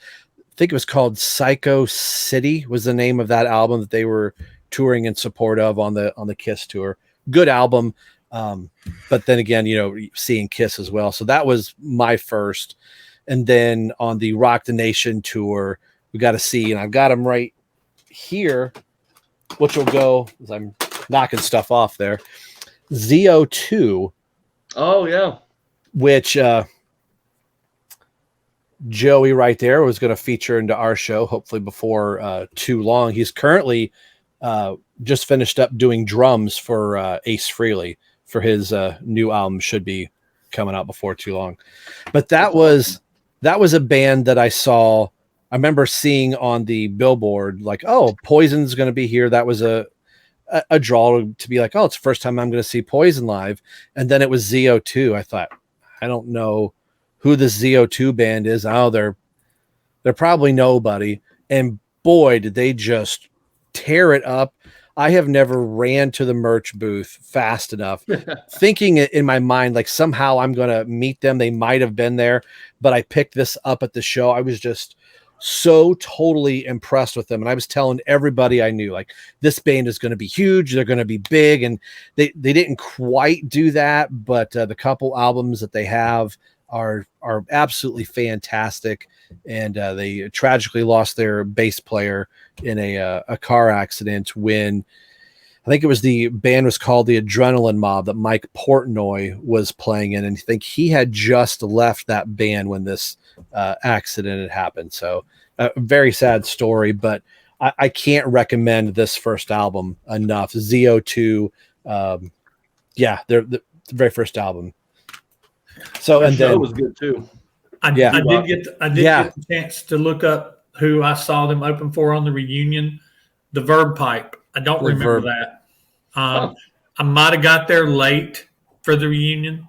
think it was called Psycho City was the name of that album that they were touring in support of on the Kiss tour. Good album. But then again, seeing Kiss as well. So that was my first. And then on the Rock the Nation tour, we got to see, and I've got them right here, which will go, as I'm knocking stuff off there, ZO2. Oh, yeah. Which Joey right there was going to feature into our show, hopefully before too long. He's currently just finished up doing drums for Ace Frehley for his new album, should be coming out before too long. But that was a band that I saw. I remember seeing on the billboard, like, oh, Poison's going to be here. That was a draw to be like, oh, it's the first time I'm going to see Poison live. And then it was ZO2. I thought, I don't know who the ZO2 band is. Oh, they're probably nobody. And boy, did they just tear it up. I have never ran to the merch booth fast enough, thinking in my mind, like somehow I'm going to meet them. They might have been there, but I picked this up at the show. I was just so totally impressed with them. And I was telling everybody I knew, like, this band is going to be huge. They're going to be big. And they didn't quite do that, but the couple albums that they have are absolutely fantastic. And they tragically lost their bass player in a car accident when I think it was the band was called the Adrenaline Mob that Mike Portnoy was playing in. And I think he had just left that band when this accident had happened. So a very sad story, but I can't recommend this first album enough. ZO2. They're the very first album. So, That and show then was good too. I did get the chance to look up who I saw them open for on the reunion, the Verb Pipe. I don't remember that. I might have got there late for the reunion,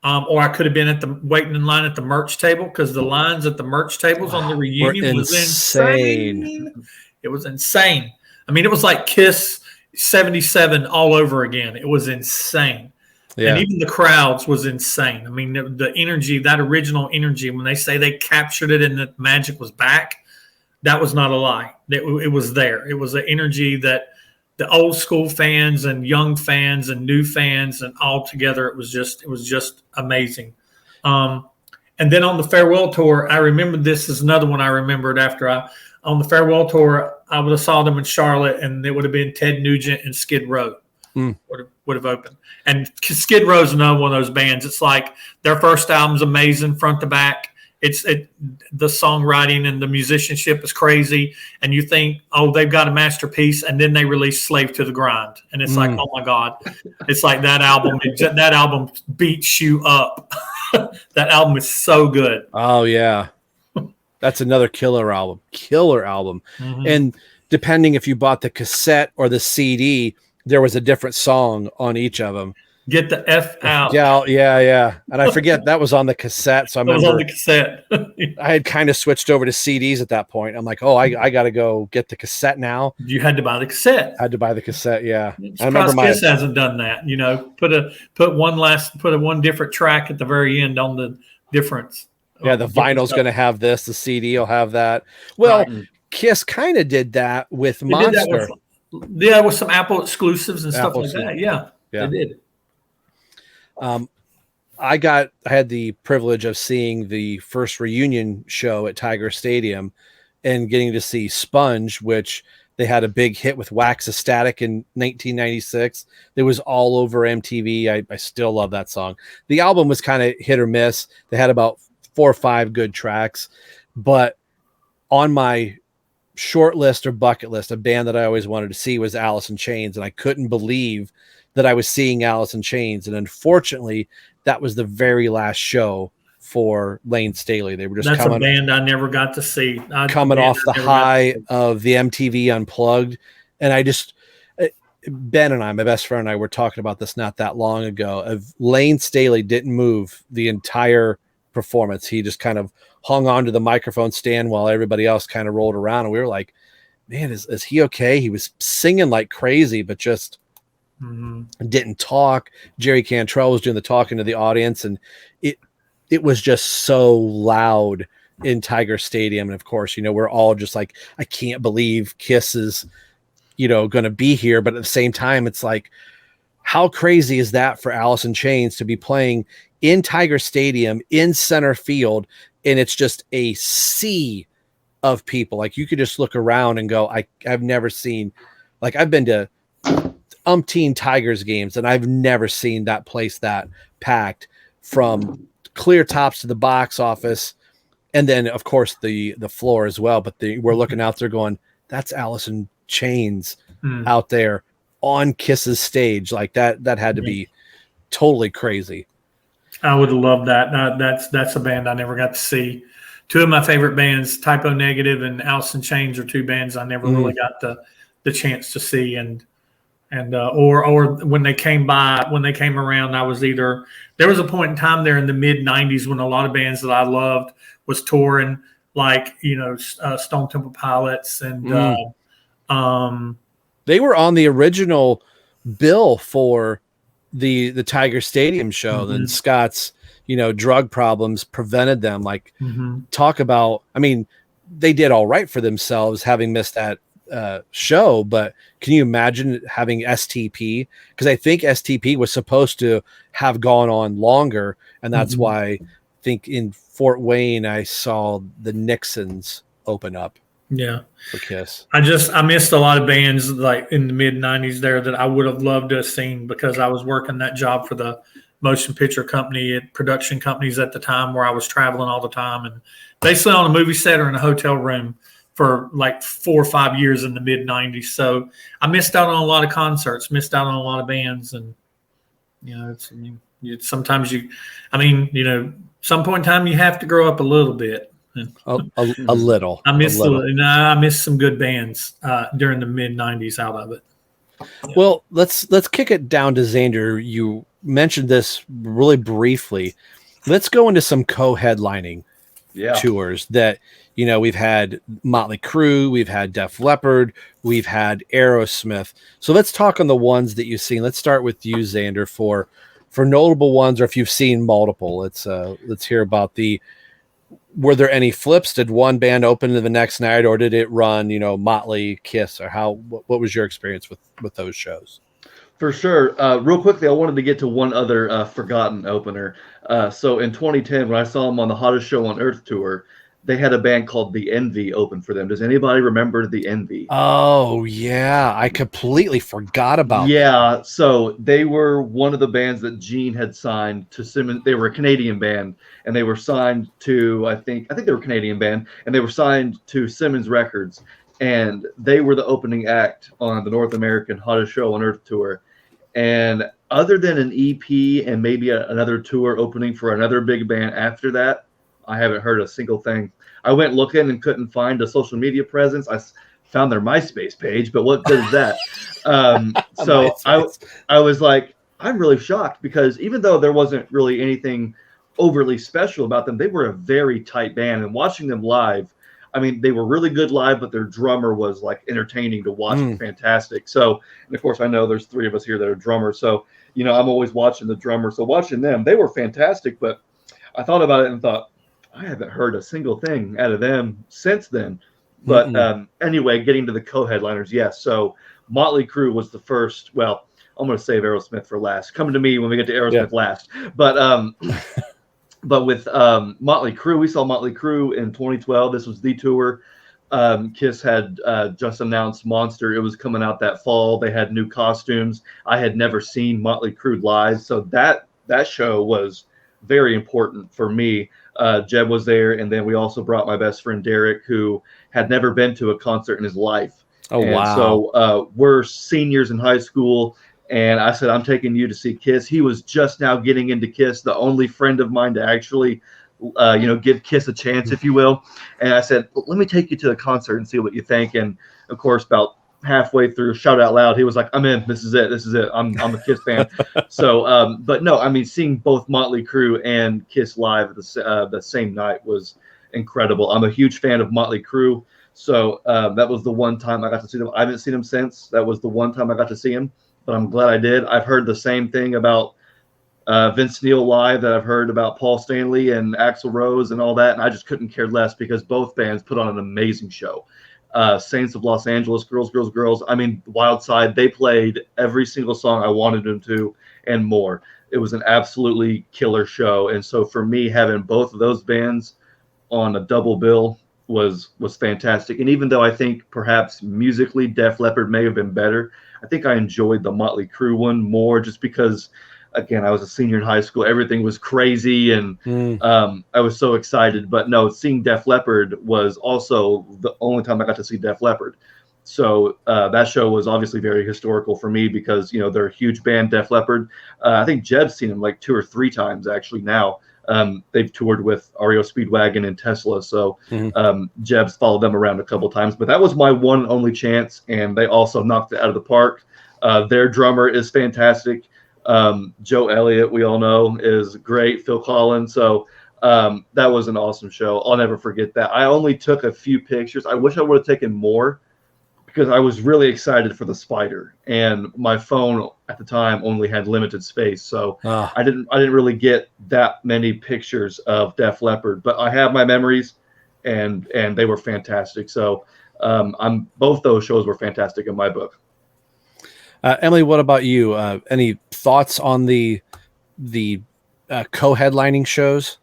or I could have been waiting in line at the merch table, because the lines at the merch tables on the reunion was insane. It was insane. I mean, it was like Kiss 77 all over again. It was insane. Yeah. And even the crowds was insane. I mean, the energy, that original energy, when they say they captured it and the magic was back, that was not a lie. It was there. It was an energy that the old school fans and young fans and new fans and all together, it was just amazing. And then on the farewell tour, I remember, this is another one I remembered on the farewell tour, I would have saw them in Charlotte, and it would have been Ted Nugent and Skid Row. Would have opened. And Skid Row's another one of those bands. It's like their first album's amazing front to back. The songwriting and the musicianship is crazy, and you think, oh, they've got a masterpiece, and then they release Slave to the Grind, and it's like, oh my God, it's like that album beats you up. That album is so good. Oh yeah, that's another killer album. Mm-hmm. And depending if you bought the cassette or the CD, there was a different song on each of them. Get the F out. Yeah. And I forget that was on the cassette. So I remember was on the cassette. I had kind of switched over to CDs at that point. I'm like, oh, I got to go get the cassette now. You had to buy the cassette. I had to buy the cassette. Yeah. I remember Kiss hasn't done that. Put one different track at the very end on the difference. Yeah. The vinyl's going to have this. The CD will have that. Well, right. Kiss kind of did that with Monster. With some Apple exclusives and stuff like that. Yeah. They did. I had the privilege of seeing the first reunion show at Tiger Stadium and getting to see Sponge, which They had a big hit with Wax of Static in 1996. It was all over MTV. I still love that song. The album was kind of hit or miss. They had about 4 or 5 good tracks, but on my short list or bucket list, a band that I always wanted to see was Alice in Chains, and I couldn't believe that I was seeing Alice in Chains. And unfortunately, that was the very last show for Lane Staley. They were just That's coming, a band I never got to see. coming off the high of the MTV Unplugged. And I just, Ben and I, my best friend and I, were talking about this not that long ago. Of Lane Staley didn't move the entire performance. He just kind of hung on to the microphone stand while everybody else kind of rolled around. And we were like, man, is he okay? He was singing like crazy, but just didn't talk. Jerry Cantrell was doing the talking to the audience, and it was just so loud in Tiger Stadium. And of course, we're all just like, I can't believe Kiss is, going to be here. But at the same time, it's like, how crazy is that for Alice in Chains to be playing in Tiger Stadium in center field? And it's just a sea of people. Like, you could just look around and go, I've never seen, like, I've been to umpteen Tigers games, and I've never seen that place that packed, from clear tops to the box office. And then of course the floor as well. But we're looking out there going, that's Alice in Chains out there on Kiss's stage. Like that had to be totally crazy. I would love that. That's a band I never got to see. Two of my favorite bands, Typo Negative and Alice in Chains, are two bands I never really got the chance to see. And or when they came around, I was there was a point in time there in the mid 90s when a lot of bands that I loved was touring, like, Stone Temple Pilots and they were on the original bill for the Tiger Stadium show. Then Scott's, drug problems prevented them. Like, talk about, I mean, they did all right for themselves having missed that show, but can you imagine having STP? Because I think STP was supposed to have gone on longer, and that's why I think in Fort Wayne I saw the Nixons open up. Yeah, for Kiss. I missed a lot of bands like in the mid 90s there that I would have loved to have seen, because I was working that job for the motion picture company at production companies at the time, where I was traveling all the time and basically on a movie set or in a hotel room for like 4 or 5 years in the mid 90s. So I missed out on a lot of concerts, missed out on a lot of bands. And, sometimes some point in time you have to grow up a little bit. A little. I missed some good bands during the mid 90s out of it. Yeah. Well, let's kick it down to Xander. You mentioned this really briefly. Let's go into some co-headlining tours that, we've had Motley Crue, we've had Def Leppard, we've had Aerosmith. So let's talk on the ones that you've seen. Let's start with you, Xander, for notable ones, or if you've seen multiple. Let's hear about were there any flips? Did one band open to the next night, or did it run, Motley, Kiss, or what was your experience with those shows? For sure. Real quickly, I wanted to get to one other forgotten opener. So in 2010, when I saw them on the Hottest Show on Earth tour, they had a band called The Envy open for them. Does anybody remember The Envy? Oh, yeah. I completely forgot about that. Yeah, so they were one of the bands that Gene had signed to Simmons. They were a Canadian band, and they were signed to, I think they were a Canadian band, and they were signed to Simmons Records. And they were the opening act on the North American Hottest Show on Earth tour. And other than an EP and maybe another tour opening for another big band after that, I haven't heard a single thing. I went looking and couldn't find a social media presence. I found their MySpace page, but what good is that? So I was like, I'm really shocked, because even though there wasn't really anything overly special about them, they were a very tight band. And watching them live, I mean, they were really good live, but their drummer was like entertaining to watch. Fantastic. So, and of course, I know there's 3 of us here that are drummers. So, I'm always watching the drummer. So watching them, they were fantastic. But I thought about it and thought, I haven't heard a single thing out of them since then. But anyway, getting to the co-headliners, yes. So Motley Crue was the first. Well, I'm going to save Aerosmith for last. Coming to me when we get to Aerosmith last. But but with Motley Crue, we saw Motley Crue in 2012. This was the tour. Kiss had just announced Monster. It was coming out that fall. They had new costumes. I had never seen Motley Crue live, so that show was very important for me. Jeb was there, and then we also brought my best friend Derek, who had never been to a concert in his life. Oh, and wow. So we're seniors in high school, and I said, I'm taking you to see Kiss. He was just now getting into Kiss, the only friend of mine to actually give Kiss a chance, if you will. And I said, let me take you to the concert and see what you think. And of course, about halfway through, shout out loud, he was like, I'm in. This is it. I'm a Kiss fan. So, but no, I mean, seeing both Motley Crue and Kiss live the same night was incredible. I'm a huge fan of Motley Crue. So that was the one time I got to see them. I haven't seen them since. That was the one time I got to see him, but I'm glad I did. I've heard the same thing about Vince Neil live that I've heard about Paul Stanley and Axl Rose and all that, and I just couldn't care less because both bands put on an amazing show. Saints of Los Angeles, Girls. I mean, Wild Side, they played every single song I wanted them to and more. It was an absolutely killer show, and so for me, having both of those bands on a double bill was fantastic. And even though I think perhaps musically Def Leppard may have been better, I think I enjoyed the Motley Crue one more just because, again, I was a senior in high school. Everything was crazy, and I was so excited. But no, seeing Def Leppard was also the only time I got to see Def Leppard. So that show was obviously very historical for me because, they're a huge band, Def Leppard. I think Jeb's seen them like 2 or 3 times actually now. They've toured with REO Speedwagon and Tesla. So Jeb's followed them around a couple times. But that was my one and only chance, and they also knocked it out of the park. Their drummer is fantastic. Joe Elliott, we all know, is great. Phil Collins. So that was an awesome show. I'll never forget that. I only took a few pictures. I wish I would have taken more because I was really excited for the Spider, and my phone at the time only had limited space. So I didn't really get that many pictures of Def Leppard, but I have my memories, and they were fantastic. So both those shows were fantastic in my book. Emily, what about you? Any thoughts on the co-headlining shows?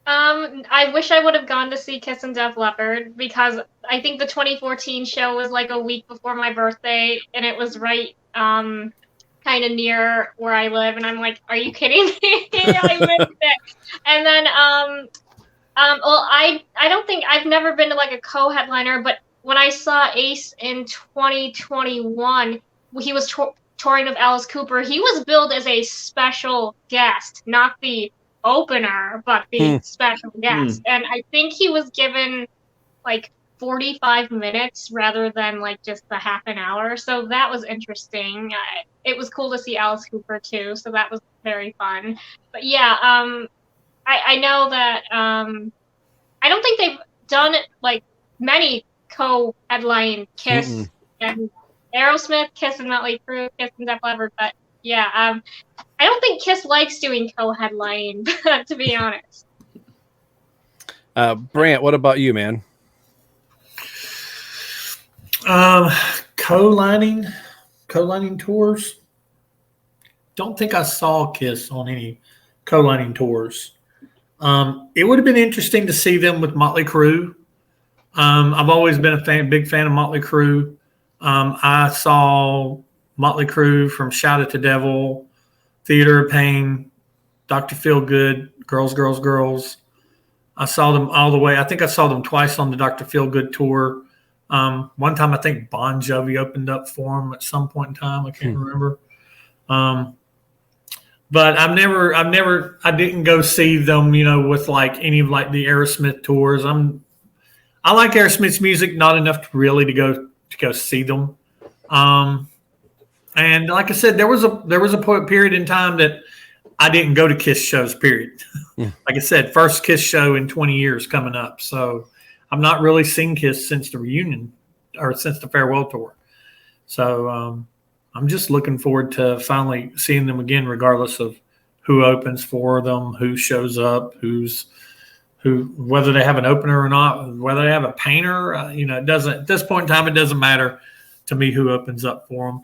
I wish I would have gone to see Kiss and Def Leppard because I think the 2014 show was like a week before my birthday, and it was right kind of near where I live, and I'm like, are you kidding me? I missed it. And then well, I don't think I've never been to like a co-headliner, but when I saw Ace in 2021, he was touring with Alice Cooper. He was billed as a special guest, not the opener, but the special guest. And I think he was given like 45 minutes rather than like just the half an hour. So that was interesting. It was cool to see Alice Cooper too. So that was very fun. But yeah, I know that I don't think they've done like many co-headline Kiss and Aerosmith, Kiss and Motley Crue, Kiss and Def Leppard, but yeah, I don't think Kiss likes doing co-headlining, to be honest. Brant, what about you, man? Co-lining tours. Don't think I saw Kiss on any co-lining tours. It would have been interesting to see them with Motley Crue. I've always been a big fan of Motley Crue. I saw Motley Crue from Shout at the Devil, Theater of Pain, Dr. Feelgood, Girls. I saw them all the way. I think I saw them twice on the Dr. Feelgood tour. One time I think Bon Jovi opened up for them at some point in time. I can't remember. But I didn't go see them, with like any of like the Aerosmith tours. I like Aerosmith's music, not enough to really to go see them. And like I said, there was a period in time that I didn't go to Kiss shows, period. Like I said, first Kiss show in 20 years coming up. So I've not really seen Kiss since the reunion or since the farewell tour. So I'm just looking forward to finally seeing them again, regardless of who opens for them, who shows up, whether they have an opener or not, whether they have a painter. It doesn't, at this point in time, it doesn't matter to me who opens up for them.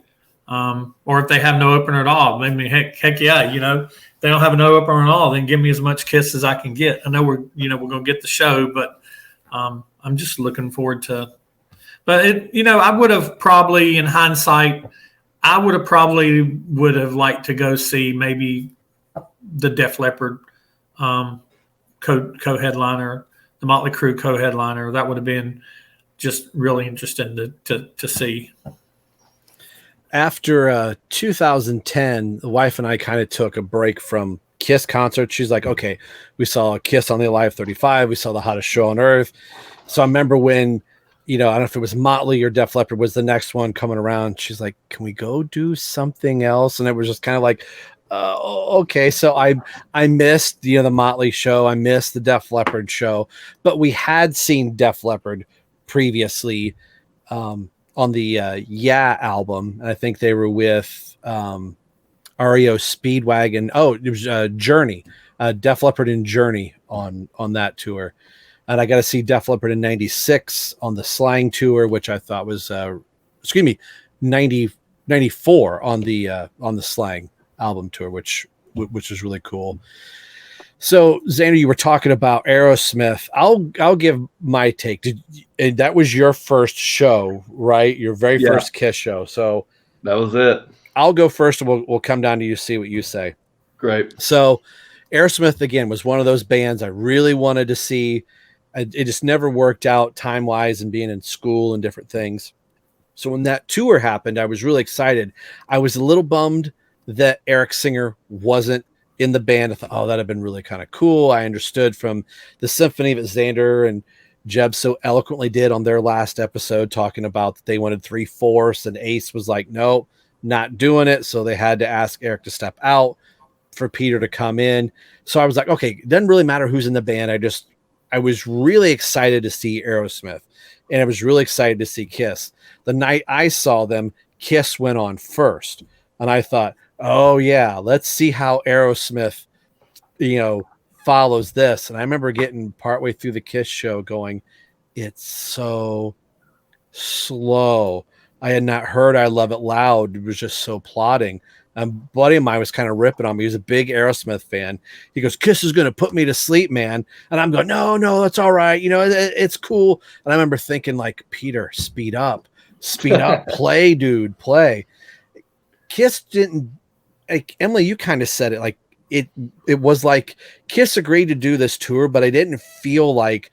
Or if they have no opener at all. I mean, heck yeah, if they don't have no opener at all, then give me as much Kiss as I can get. I know we're going to get the show, but I'm just looking forward to. But I would have probably, in hindsight, would have liked to go see maybe the Def Leppard co-headliner, the Motley Crue co-headliner. That would have been just really interesting to see. After 2010, the wife and I kind of took a break from Kiss concerts. She's like, okay, we saw Kiss on the Alive 35. We saw the hottest show on earth. So I remember when, I don't know if it was Motley or Def Leppard was the next one coming around. She's like, can we go do something else? And it was just kind of like, okay. So I missed, the Motley show. I missed the Def Leppard show, but we had seen Def Leppard previously on the Yeah album. I think they were with REO Speedwagon. Oh, it was Journey, Def Leppard and Journey on that tour. And I got to see Def Leppard in 96 on the Slang tour, which I thought was, 94 on the Slang album tour, which was really cool. So Xander, you were talking about Aerosmith. I'll give my take. And that was your first show, right? Your very first Kiss show. So that was it. I'll go first, and we'll come down to you, see what you say. Great. So Aerosmith, again, was one of those bands I really wanted to see. It just never worked out time-wise and being in school and different things. So when that tour happened, I was really excited. I was a little bummed that Eric Singer wasn't in the band. I thought, oh, that'd have been really kind of cool. I understood from the symphony that Xander and Jeb so eloquently did on their last episode, talking about that they wanted 3/4, and Ace was like, no, not doing it. So they had to ask Eric to step out for Peter to come in. So I was like, okay, it doesn't really matter who's in the band. I was really excited to see Aerosmith, and I was really excited to see Kiss. The night I saw them, Kiss went on first, and I thought, oh yeah, let's see how Aerosmith, follows this. And I remember getting partway through the Kiss show going, it's so slow. I had not heard I Love It Loud. It was just so plodding. A buddy of mine was kind of ripping on me. He was a big Aerosmith fan. He goes, Kiss is going to put me to sleep, man. And I'm going, no, that's all right. It's cool. And I remember thinking, like, Peter, speed up, play, dude, play. Kiss didn't, like, Emily, you kind of said it, like, it was like Kiss agreed to do this tour, but I didn't feel like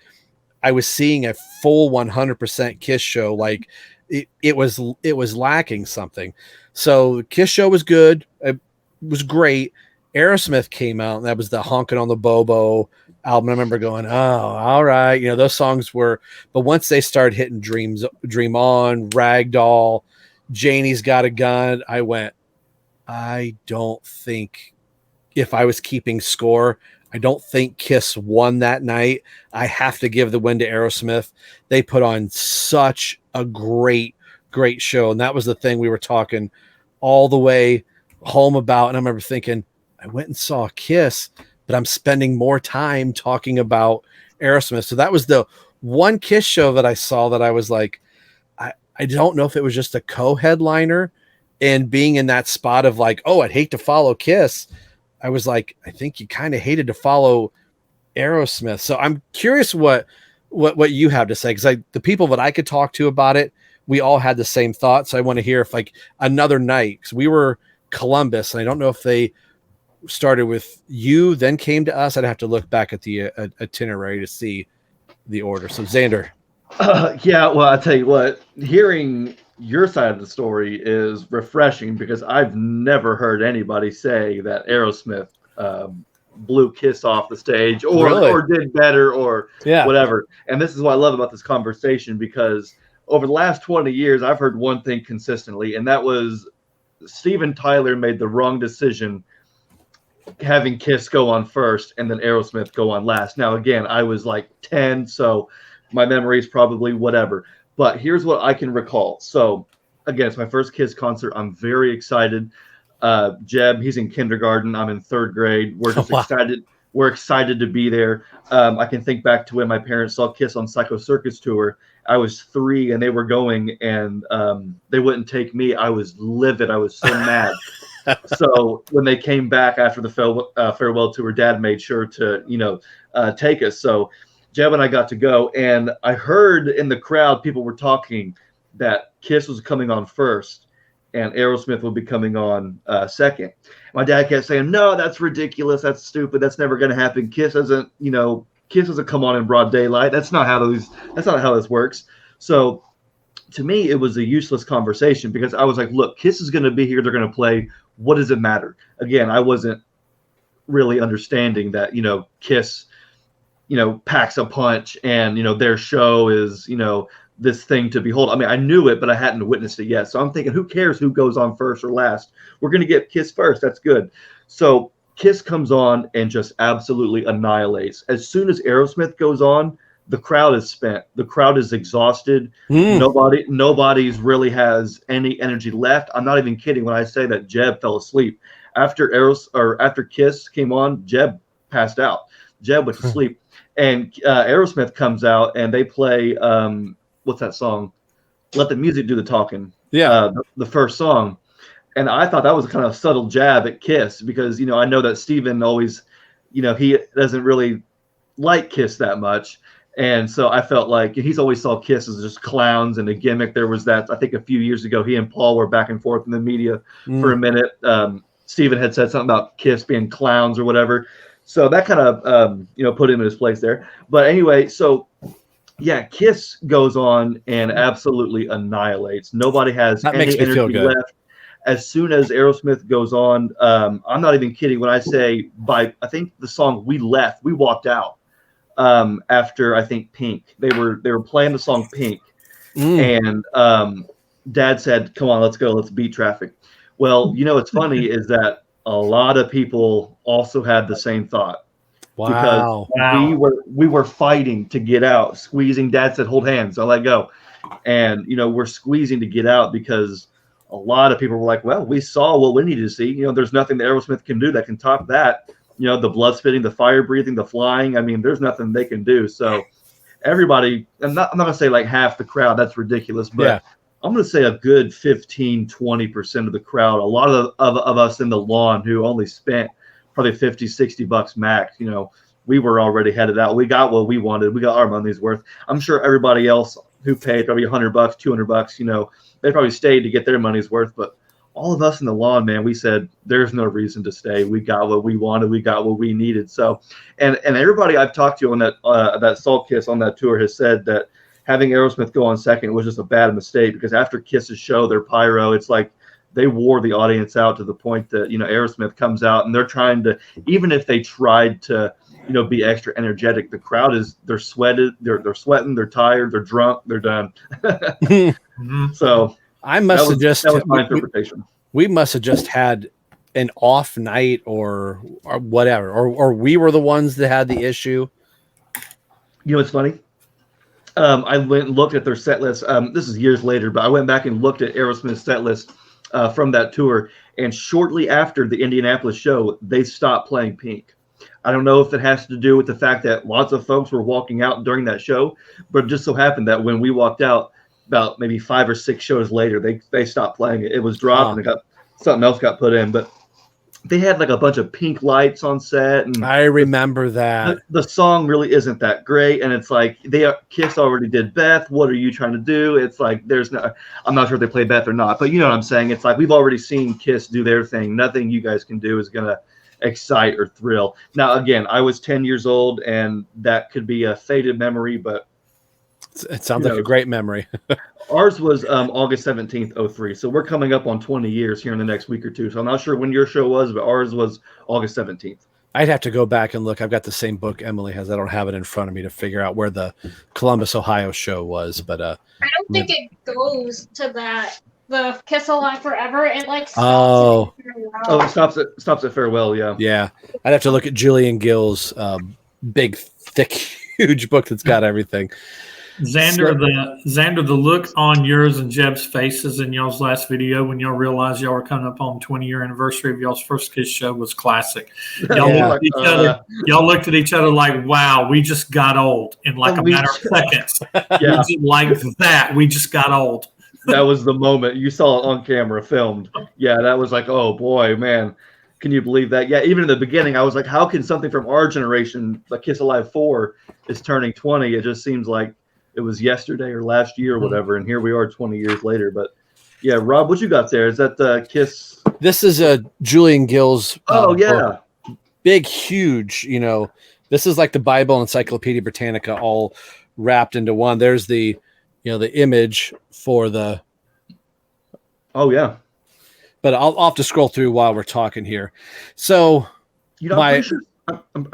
I was seeing a full 100% Kiss show. Like it was lacking something. So Kiss show was good. It was great. Aerosmith came out, and that was the Honkin' on the Bobo album. I remember going, oh, all right. Those songs were, but once they started hitting Dream On, Ragdoll, Janie's Got a Gun, I went, I don't think, if I was keeping score, I don't think Kiss won that night. I have to give the win to Aerosmith. They put on such a great show. And that was the thing we were talking all the way home about. And I remember thinking, I went and saw Kiss, but I'm spending more time talking about Aerosmith. So that was the one Kiss show that I saw that I was like, I don't know if it was just a co-headliner and being in that spot of like, oh, I'd hate to follow Kiss. I was like, I think you kind of hated to follow Aerosmith. So I'm curious what you have to say, because the people that I could talk to about it, we all had the same thoughts. So I want to hear if like another night, because we were Columbus, and I don't know if they started with you, then came to us. I'd have to look back at the itinerary to see the order. So Xander. Yeah, well, I tell you what, hearing your side of the story is refreshing, because I've never heard anybody say that Aerosmith blew Kiss off the stage or did better or whatever. And this is what I love about this conversation, because over the last 20 years, I've heard one thing consistently, and that was Steven Tyler made the wrong decision having Kiss go on first and then Aerosmith go on last. Now, again, I was like 10, so my memory is probably whatever. But here's what I can recall. So, again, it's my first Kiss concert. I'm very excited. Jeb, he's in kindergarten. I'm in third grade. We're just excited. We're excited to be there. I can think back to when my parents saw Kiss on Psycho Circus tour. I was 3, and they were going, and they wouldn't take me. I was livid. I was so mad. So when they came back after the farewell tour, Dad made sure to, take us. So Jeb and I got to go, and I heard in the crowd people were talking that Kiss was coming on first and Aerosmith would be coming on second. My dad kept saying, "No, that's ridiculous. That's stupid. That's never going to happen. Kiss doesn't come on in broad daylight. That's not how this works." So to me, it was a useless conversation because I was like, look, Kiss is going to be here. They're going to play. What does it matter? Again, I wasn't really understanding that, Kiss, packs a punch and, their show is, this thing to behold. I mean, I knew it, but I hadn't witnessed it yet. So I'm thinking, who cares who goes on first or last? We're going to get Kiss first. That's good. So Kiss comes on and just absolutely annihilates. As soon as Aerosmith goes on, the crowd is spent. The crowd is exhausted. Nobody's really has any energy left. I'm not even kidding when I say that Jeb fell asleep. After Kiss came on, Jeb passed out. Jeb went to sleep. And Aerosmith comes out and they play what's that song? Let the Music Do the Talking. Yeah. The first song. And I thought that was a kind of subtle jab at Kiss because, I know that Steven always, he doesn't really like Kiss that much. And so I felt like he's always saw Kiss as just clowns and a gimmick. There was that, I think a few years ago, he and Paul were back and forth in the media for a minute. Steven had said something about Kiss being clowns or whatever. So that kind of, put him in his place there. But anyway, so yeah, Kiss goes on and absolutely annihilates. Nobody has any energy left. As soon as Aerosmith goes on, I'm not even kidding when I say I think the song We walked out after I think Pink. They were playing the song Pink, and Dad said, "Come on, let's go, let's beat traffic." Well, what's funny is that a lot of people also had the same thought. Wow. Because we were fighting to get out, squeezing. Dad said, "Hold hands, I'll let go," and we're squeezing to get out because a lot of people were like, "Well, we saw what we needed to see. There's nothing that Aerosmith can do that can top that. The blood spitting, the fire breathing, the flying. I mean, there's nothing they can do." So everybody, I'm not gonna say like half the crowd. That's ridiculous, but I'm gonna say a good 15-20% of the crowd. A lot of us in the lawn who only spent probably $50-$60 max. We were already headed out. We got what we wanted. We got our money's worth. I'm sure everybody else who paid probably $100, $200, they probably stayed to get their money's worth. But all of us in the lawn, man, we said there's no reason to stay. We got what we wanted. We got what we needed. So, and everybody I've talked to on that Salt Kiss on that tour has said that having Aerosmith go on second was just a bad mistake because after Kiss's show, their pyro, it's like they wore the audience out to the point that Aerosmith comes out and they're trying to, even if they tried to be extra energetic, the crowd they're sweating, they're tired, they're drunk, they're done. So that was my interpretation. We must have just had an off night or whatever, or we were the ones that had the issue. It's funny. I went and looked at their set list. This is years later, but I went back and looked at Aerosmith's set list from that tour. And shortly after the Indianapolis show, they stopped playing Pink. I don't know if it has to do with the fact that lots of folks were walking out during that show, but it just so happened that when we walked out, about maybe 5 or 6 shows later, they stopped playing it. It was dropped and something else got put in. But they had like a bunch of pink lights on set, and I remember that the song really isn't that great. And it's like Kiss already did Beth. What are you trying to do? It's like I'm not sure if they play Beth or not, but you know what I'm saying. It's like we've already seen Kiss do their thing. Nothing you guys can do is gonna excite or thrill. Now, again, I was 10 years old, and that could be a faded memory, but it sounds like a great memory. Ours was August 17th, 03. So we're coming up on 20 years here in the next week or two. So I'm not sure when your show was, but ours was August 17th. I'd have to go back and look. I've got the same book Emily has. I don't have it in front of me to figure out where the Columbus, Ohio show was, but I don't think it goes to that. The Kiss Alive Forever, it like stops at Farewell. It stops at Farewell, yeah. Yeah. I'd have to look at Julian Gill's big, thick, huge book that's got everything. Xander, the look on yours and Jeb's faces in y'all's last video when y'all realized y'all were coming up on 20-year anniversary of y'all's first Kiss show was classic. Y'all looked at each other like, wow, we just got old in like a matter of seconds. Yeah. Like that, we just got old. That was the moment. You saw it on camera, filmed. Yeah, that was like, oh boy, man. Can you believe that? Yeah, even in the beginning, I was like, how can something from our generation, like Kiss Alive 4, is turning 20? It just seems like it was yesterday or last year or whatever, and here we are 20 years later. But yeah, Rob, what you got there? Is that Kiss? This is a Julian Gill's. Oh, yeah. Book. Big, huge, this is like the Bible and Encyclopedia Britannica all wrapped into one. There's the, the image for the. Oh, yeah. But I'll have to scroll through while we're talking here. So, I'm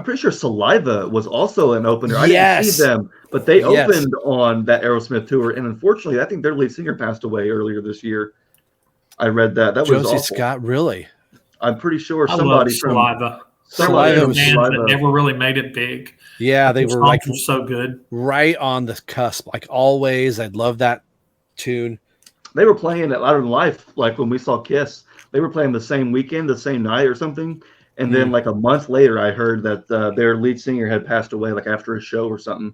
pretty sure Saliva was also an opener. I didn't see them, but they opened on that Aerosmith tour, and unfortunately, I think their lead singer passed away earlier this year. I read that. That was Josie awful. Scott, really? I'm pretty sure I somebody love from Saliva. Saliva was bands that never really made it big. Yeah, they were like so good, right on the cusp. Like Always, I love that tune. They were playing at Louder Than Life, like when we saw Kiss. They were playing the same weekend, the same night or something. And then like a month later, I heard that their lead singer had passed away, like after a show or something.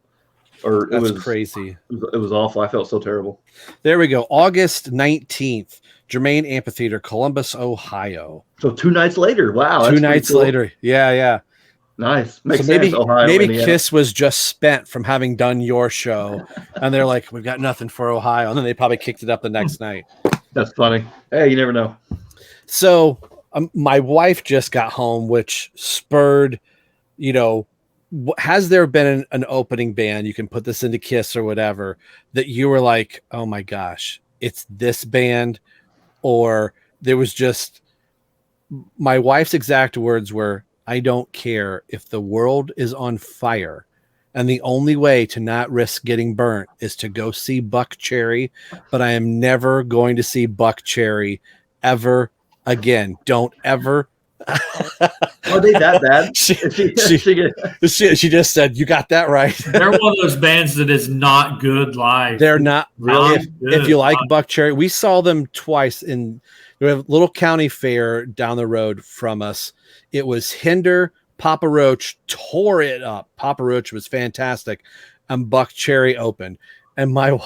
Or That's it was crazy. It was awful. I felt so terrible. There we go. August 19th, Germain Amphitheater, Columbus, Ohio. So 2 nights later. Wow. 2 nights later. Yeah. Nice. Makes so maybe, sense. Ohio, maybe Indiana. Kiss was just spent from having done your show. And they're like, we've got nothing for Ohio. And then they probably kicked it up the next night. That's funny. Hey, you never know. So my wife just got home, which spurred, has there been an opening band, you can put this into Kiss or whatever, that you were like, oh my gosh, it's this band? Or there was just, my wife's exact words were, I don't care if the world is on fire and the only way to not risk getting burnt is to go see Buck Cherry, but I am never going to see Buck Cherry ever again. Don't ever. Are they that bad? She just said, you got that right. They're one of those bands that is not good live. They're not really. If you like live. Buck Cherry, we saw them twice we have a little county fair down the road from us. It was Hinder. Papa Roach tore it up. Papa Roach was fantastic. And Buck Cherry opened. And my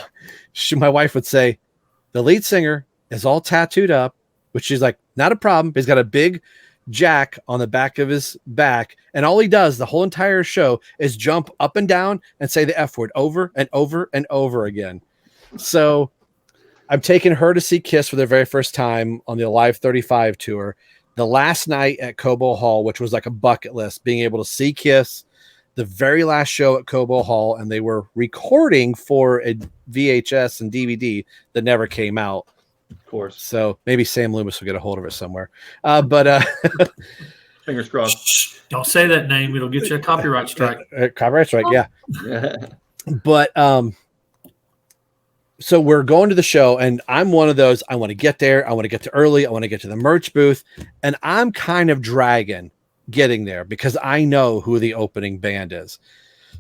wife would say, the lead singer is all tattooed up, which she's like, not a problem. He's got a big jack on the back of his back. And all he does the whole entire show is jump up and down and say the F word over and over and over again. So I'm taking her to see Kiss for their very first time on the Alive 35 tour. The last night at Cobo Hall, which was like a bucket list, being able to see Kiss, the very last show at Cobo Hall, and they were recording for a VHS and DVD that never came out. Of course. So maybe Sam Loomis will get a hold of it somewhere. Fingers crossed. Shh, don't say that name. It'll get you a copyright strike. Copyright strike, yeah. But so we're going to the show, and I'm one of those, I want to get there. I want to get to early. I want to get to the merch booth. And I'm kind of dragging getting there because I know who the opening band is.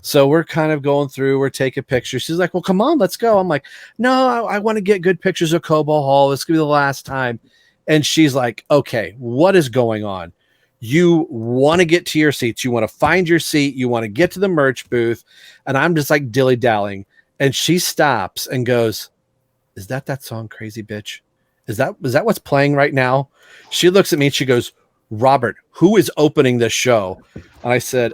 So we're kind of going through, we're taking pictures. She's like, well, come on, let's go. I'm like, no, I want to get good pictures of Cobo Hall. This could be the last time. And she's like, okay, what is going on? You want to get to your seats. You want to find your seat. You want to get to the merch booth. And I'm just like dilly-dallying. And she stops and goes, is that song Crazy Bitch? Is that what's playing right now? She looks at me and she goes, Robert, who is opening this show? And I said,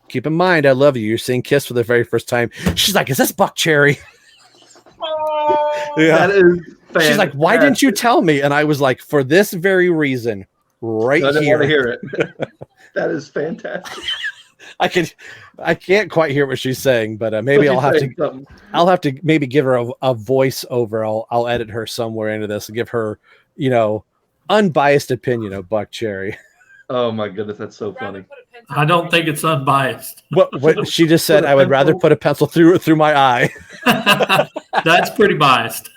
keep in mind, I love you. You're seeing Kiss for the very first time. She's like, is this Buck Cherry? Yeah. That is fantastic. She's like, why didn't you tell me? And I was like, for this very reason, right here. I didn't want to hear it. That is fantastic. I can't quite hear what she's saying, but maybe I'll have to maybe give her a voiceover. I'll edit her somewhere into this and give her, unbiased opinion of Buck Cherry. Oh my goodness, that's so funny. I don't think it's unbiased. What she just said, I would rather put a pencil through my eye. That's pretty biased.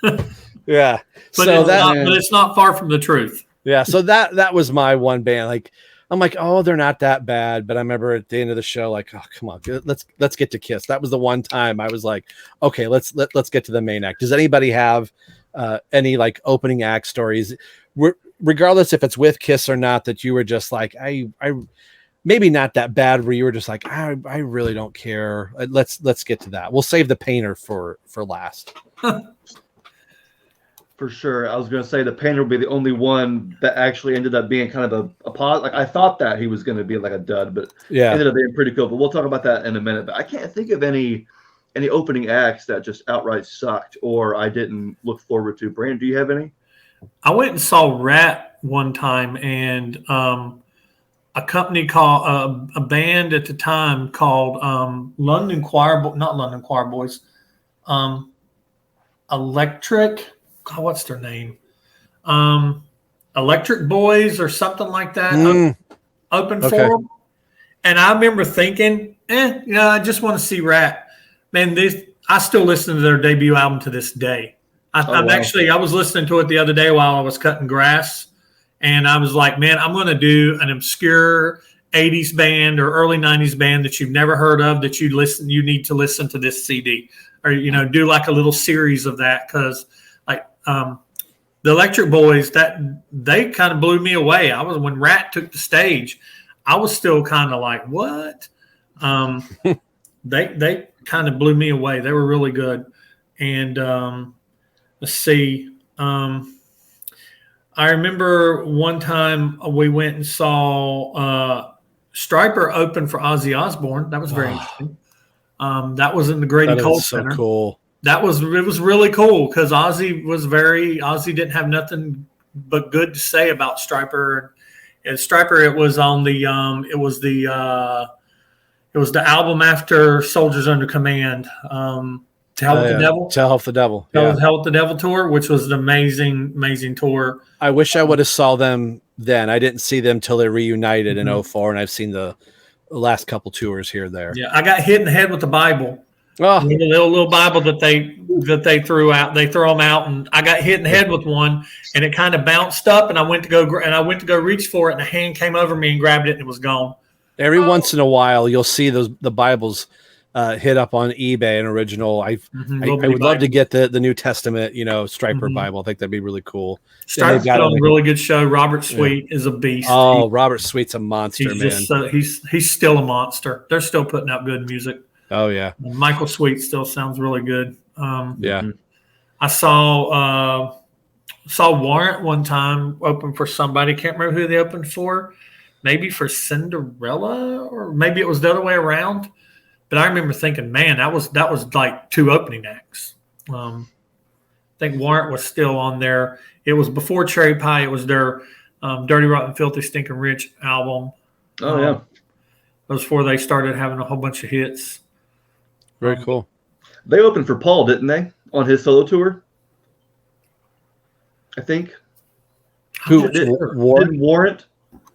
Yeah. But it's not far from the truth. Yeah. So that was my one band. Like, I'm like, oh, they're not that bad. But I remember at the end of the show, like, oh, come on, let's get to Kiss. That was the one time I was like, okay, let's get to the main act. Does anybody have any like opening act stories? Regardless if it's with Kiss or not, that you were just like, I maybe not that bad, where you were just like, I really don't care. Let's get to that. We'll save the painter for last. For sure. I was going to say the painter would be the only one that actually ended up being kind of a pod. Like I thought that he was going to be like a dud, but ended up being pretty cool. But we'll talk about that in a minute. But I can't think of any opening acts that just outright sucked or I didn't look forward to. Brand, do you have any? I went and saw Rat one time, and a company called a band at the time called London Choir, not London Choir Boys, Electric. God, what's their name? Electric Boys or something like that. Open for them. And I remember thinking, I just want to see Rat. Man, I still listen to their debut album to this day. I was listening to it the other day while I was cutting grass, and I was like, man, I'm going to do an obscure 80s band or early 90s band that you've never heard of that you need to listen to this CD, or do like a little series of that, because the Electric Boys, that they kind of blew me away. When Rat took the stage, I was still kind of like, what? They kind of blew me away. They were really good. And let's see. I remember one time we went and saw Stryper open for Ozzy Osbourne. That was very interesting. That was in the Grady Cole Center. So cool. It was really cool because Ozzy didn't have nothing but good to say about Stryper. And Stryper, it was on the it was the album after Soldiers Under Command. To Hell with the Devil. To Hell with the Devil. Hell with the Devil tour, which was an amazing tour. I wish I would have saw them then. I didn't see them till they reunited in 2004, and I've seen the last couple tours here and there. Yeah, I got hit in the head with the Bible. Oh, The little Bible that they threw out. They throw them out, and I got hit in the head with one, and it kind of bounced up, and I went to go reach for it, and a hand came over me and grabbed it, and it was gone. every once in a while, you'll see the Bibles hit up on eBay, an original. I would love to get the New Testament, Stryper Bible. I think that'd be really cool. Stryper's got a really good show. Robert Sweet is a beast. Oh, Robert Sweet's a monster, man. He's still a monster. They're still putting out good music. Oh yeah, Michael Sweet still sounds really good. Yeah, I saw Warrant one time open for somebody. Can't remember who they opened for. Maybe for Cinderella, or maybe it was the other way around. But I remember thinking, man, that was like two opening acts. I think Warrant was still on there. It was before Cherry Pie. It was their Dirty Rotten Filthy Stinking Rich album. Oh yeah, it was before they started having a whole bunch of hits. very cool. They opened for Paul, didn't they, on his solo tour? I think. Who? Warrant?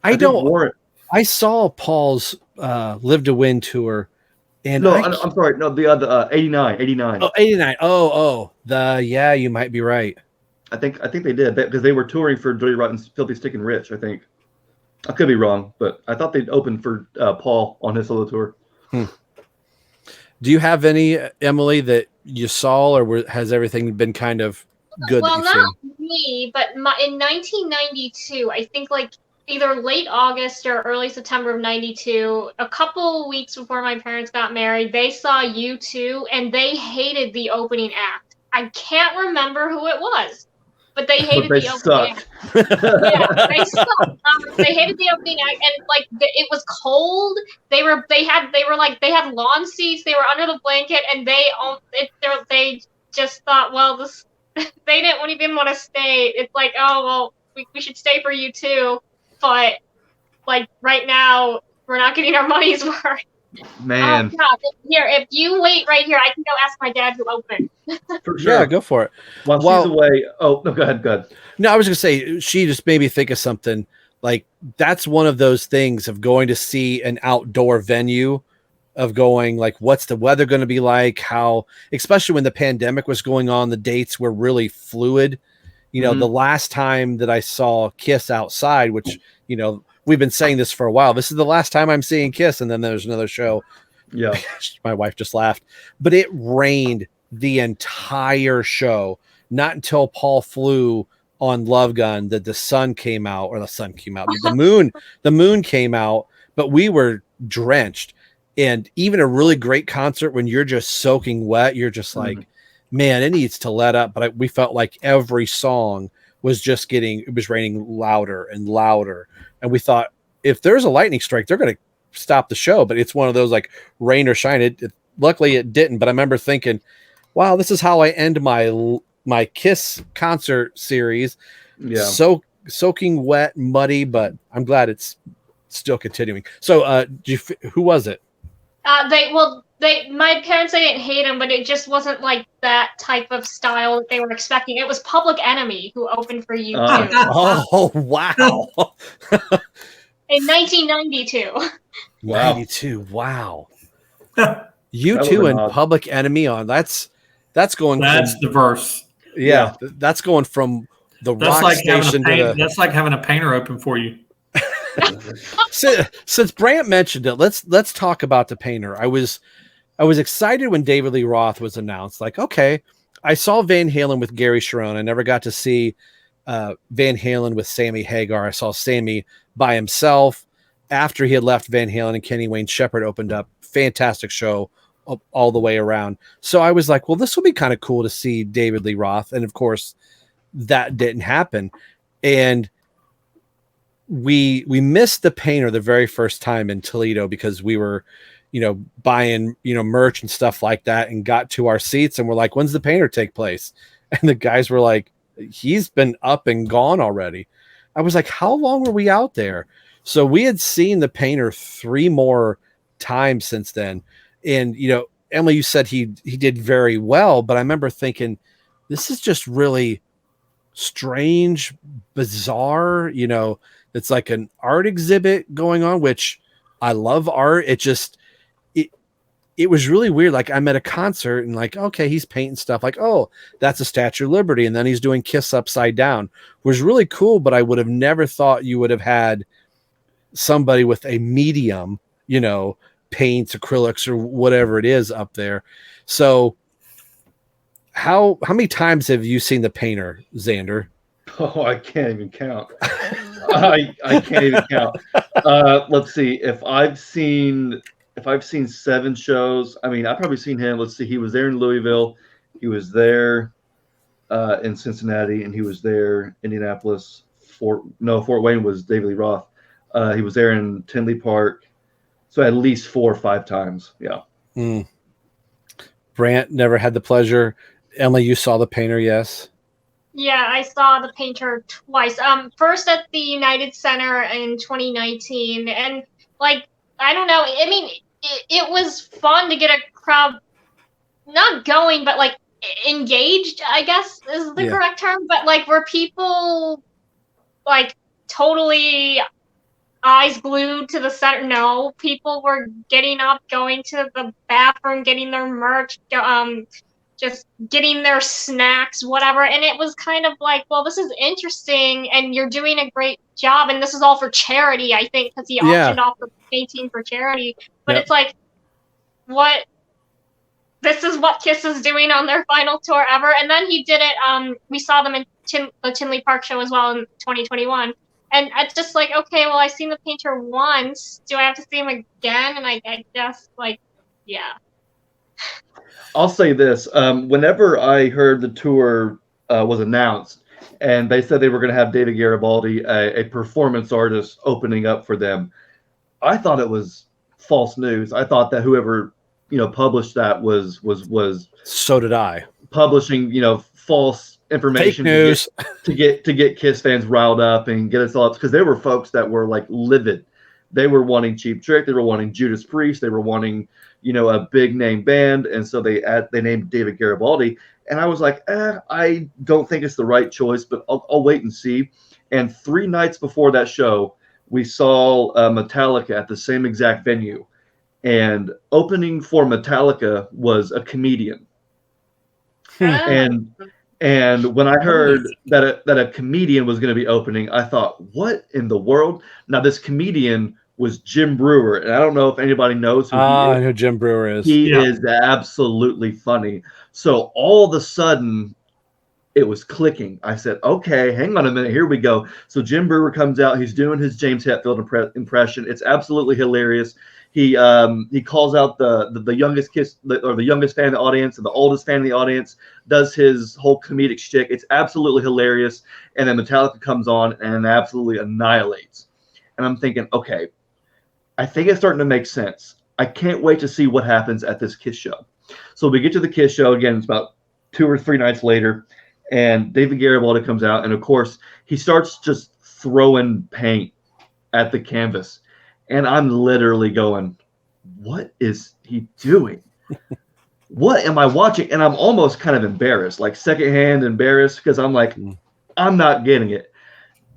I don't. Warrant. I saw Paul's Live to Win tour. And I'm sorry. No, the other 89. Oh, 89. Yeah, you might be right. I think they did because they were touring for Dirty Rotten Filthy Stinking Rich. I think I could be wrong, but I thought they'd opened for Paul on his solo tour. Do you have any, Emily, that you saw, or has everything been kind of good? Well, not me, but in 1992, I think either late August or early September of 92, a couple weeks before my parents got married, they saw U2 and they hated the opening act. I can't remember who it was, but they hated the opening act. Yeah, they sucked. They hated the opening act, and it was cold. They had lawn seats. They were under the blanket, and they just thought, well, this they didn't even want to stay. It's like, oh well, we should stay for you too. But right now, we're not getting our money's worth. Man. Oh, God. Here, if you wait right here, I can go ask my dad who opened. For sure. Yeah, go for it. While she's away. Oh, no, go ahead. No, I was going to say, she just made me think of something. That's one of those things of going to see an outdoor venue, of going, what's the weather going to be like? How, especially when the pandemic was going on, the dates were really fluid. The last time that I saw Kiss outside, which, we've been saying this for a while, this is the last time I'm seeing Kiss. And then there's another show. Yeah. My wife just laughed, but it rained the entire show. Not until Paul flew on Love Gun that the sun came out, the moon came out, but we were drenched. And even a really great concert, when you're just soaking wet, you're just like, man, it needs to let up. But we felt like every song was just it was raining louder and louder. And we thought, if there's a lightning strike, they're going to stop the show. But it's one of those like rain or shine. Luckily it didn't. But I remember thinking, wow, this is how I end my Kiss concert series. Yeah. Soaking wet, muddy, but I'm glad it's still continuing. So, who was it? My parents, they didn't hate him, but it just wasn't like that type of style that they were expecting. It was Public Enemy who opened for U2 Oh, wow. in 1992. Wow. 92. Wow. That U2 was and odd. Public Enemy on that's going That's from, diverse. yeah, that's going from the rock station to that's like having a painter open for you. since Brant mentioned it, let's talk about the painter. I was excited when David Lee Roth was announced. Like, okay, I saw Van Halen with Gary Sharon. I never got to see Van Halen with Sammy Hagar. I saw Sammy by himself after he had left Van Halen and Kenny Wayne Shepherd opened up. Fantastic show all the way around. So I was like, well, this will be kind of cool to see David Lee Roth. And of course, that didn't happen. And we missed the painter the very first time in Toledo because we were, buying, merch and stuff like that, and got to our seats and we're like, when's the painter take place? And the guys were like, he's been up and gone already. I was like, how long were we out there? So we had seen the painter 3 more times since then. And, Emily, you said he did very well, but I remember thinking, this is just really strange, bizarre, it's like an art exhibit going on, which I love art. It was really weird. Like, I'm at a concert and like, okay, he's painting stuff like, oh, that's a Statue of Liberty. And then he's doing Kiss Upside Down, which was really cool. But I would have never thought you would have had somebody with a medium, paints, acrylics, or whatever it is up there. So how many times have you seen the painter, Xander? Oh, I can't even count. I can't even count. Let's see. If I've seen 7 shows, I've probably seen him. Let's see. He was there in Louisville. He was there in Cincinnati, and he was there Indianapolis. Fort Wayne was David Lee Roth. He was there in Tinley Park. So at least 4 or 5 times. Yeah. Brant never had the pleasure. Emily, you saw the painter, yes? Yeah, I saw the painter twice. First at the United Center in 2019, and like, I don't know. It was fun to get a crowd not going, but like engaged, I guess is the correct term. But like, were people like totally eyes glued to the center? No, people were getting up, going to the bathroom, getting their merch, just getting their snacks, whatever. And it was kind of like, well, this is interesting, and you're doing a great job, and this is all for charity, I think, because he auctioned off the painting for charity. But it's like, what? This is what Kiss is doing on their final tour ever. And then he did it. We saw them in the Tinley Park show as well in 2021. And it's just like, okay, well, I've seen the painter once. Do I have to see him again? And I guess, like, yeah. I'll say this. Whenever I heard the tour was announced, and they said they were going to have David Garibaldi, a performance artist, opening up for them, I thought it was false news. I thought that whoever published that was So did I. Publishing false information. Fake news. to get Kiss fans riled up and get us all up, because there were folks that were like livid. They were wanting Cheap Trick. They were wanting Judas Priest. They were wanting a big name band, and so they named David Garibaldi. And I was like, I don't think it's the right choice, but I'll wait and see. And 3 nights before that show, we saw Metallica at the same exact venue, and opening for Metallica was a comedian. And when I heard that a comedian was going to be opening, I thought, what in the world? Now, this comedian was Jim Brewer, and I don't know if anybody knows who he is. I know who Jim Brewer is. He is absolutely funny. So all of a sudden, it was clicking. I said, okay, hang on a minute. Here we go. So Jim Brewer comes out. He's doing his James Hetfield impression. It's absolutely hilarious. He calls out the youngest or the youngest fan in the audience and the oldest fan in the audience, does his whole comedic shtick. It's absolutely hilarious. And then Metallica comes on and absolutely annihilates. And I'm thinking, okay, I think it's starting to make sense. I can't wait to see what happens at this Kiss show. So we get to the Kiss show again. It's about 2 or 3 nights later. And David Garibaldi comes out, and of course, he starts just throwing paint at the canvas. And I'm literally going, what is he doing? What am I watching? And I'm almost kind of embarrassed, like secondhand embarrassed, because I'm like, I'm not getting it.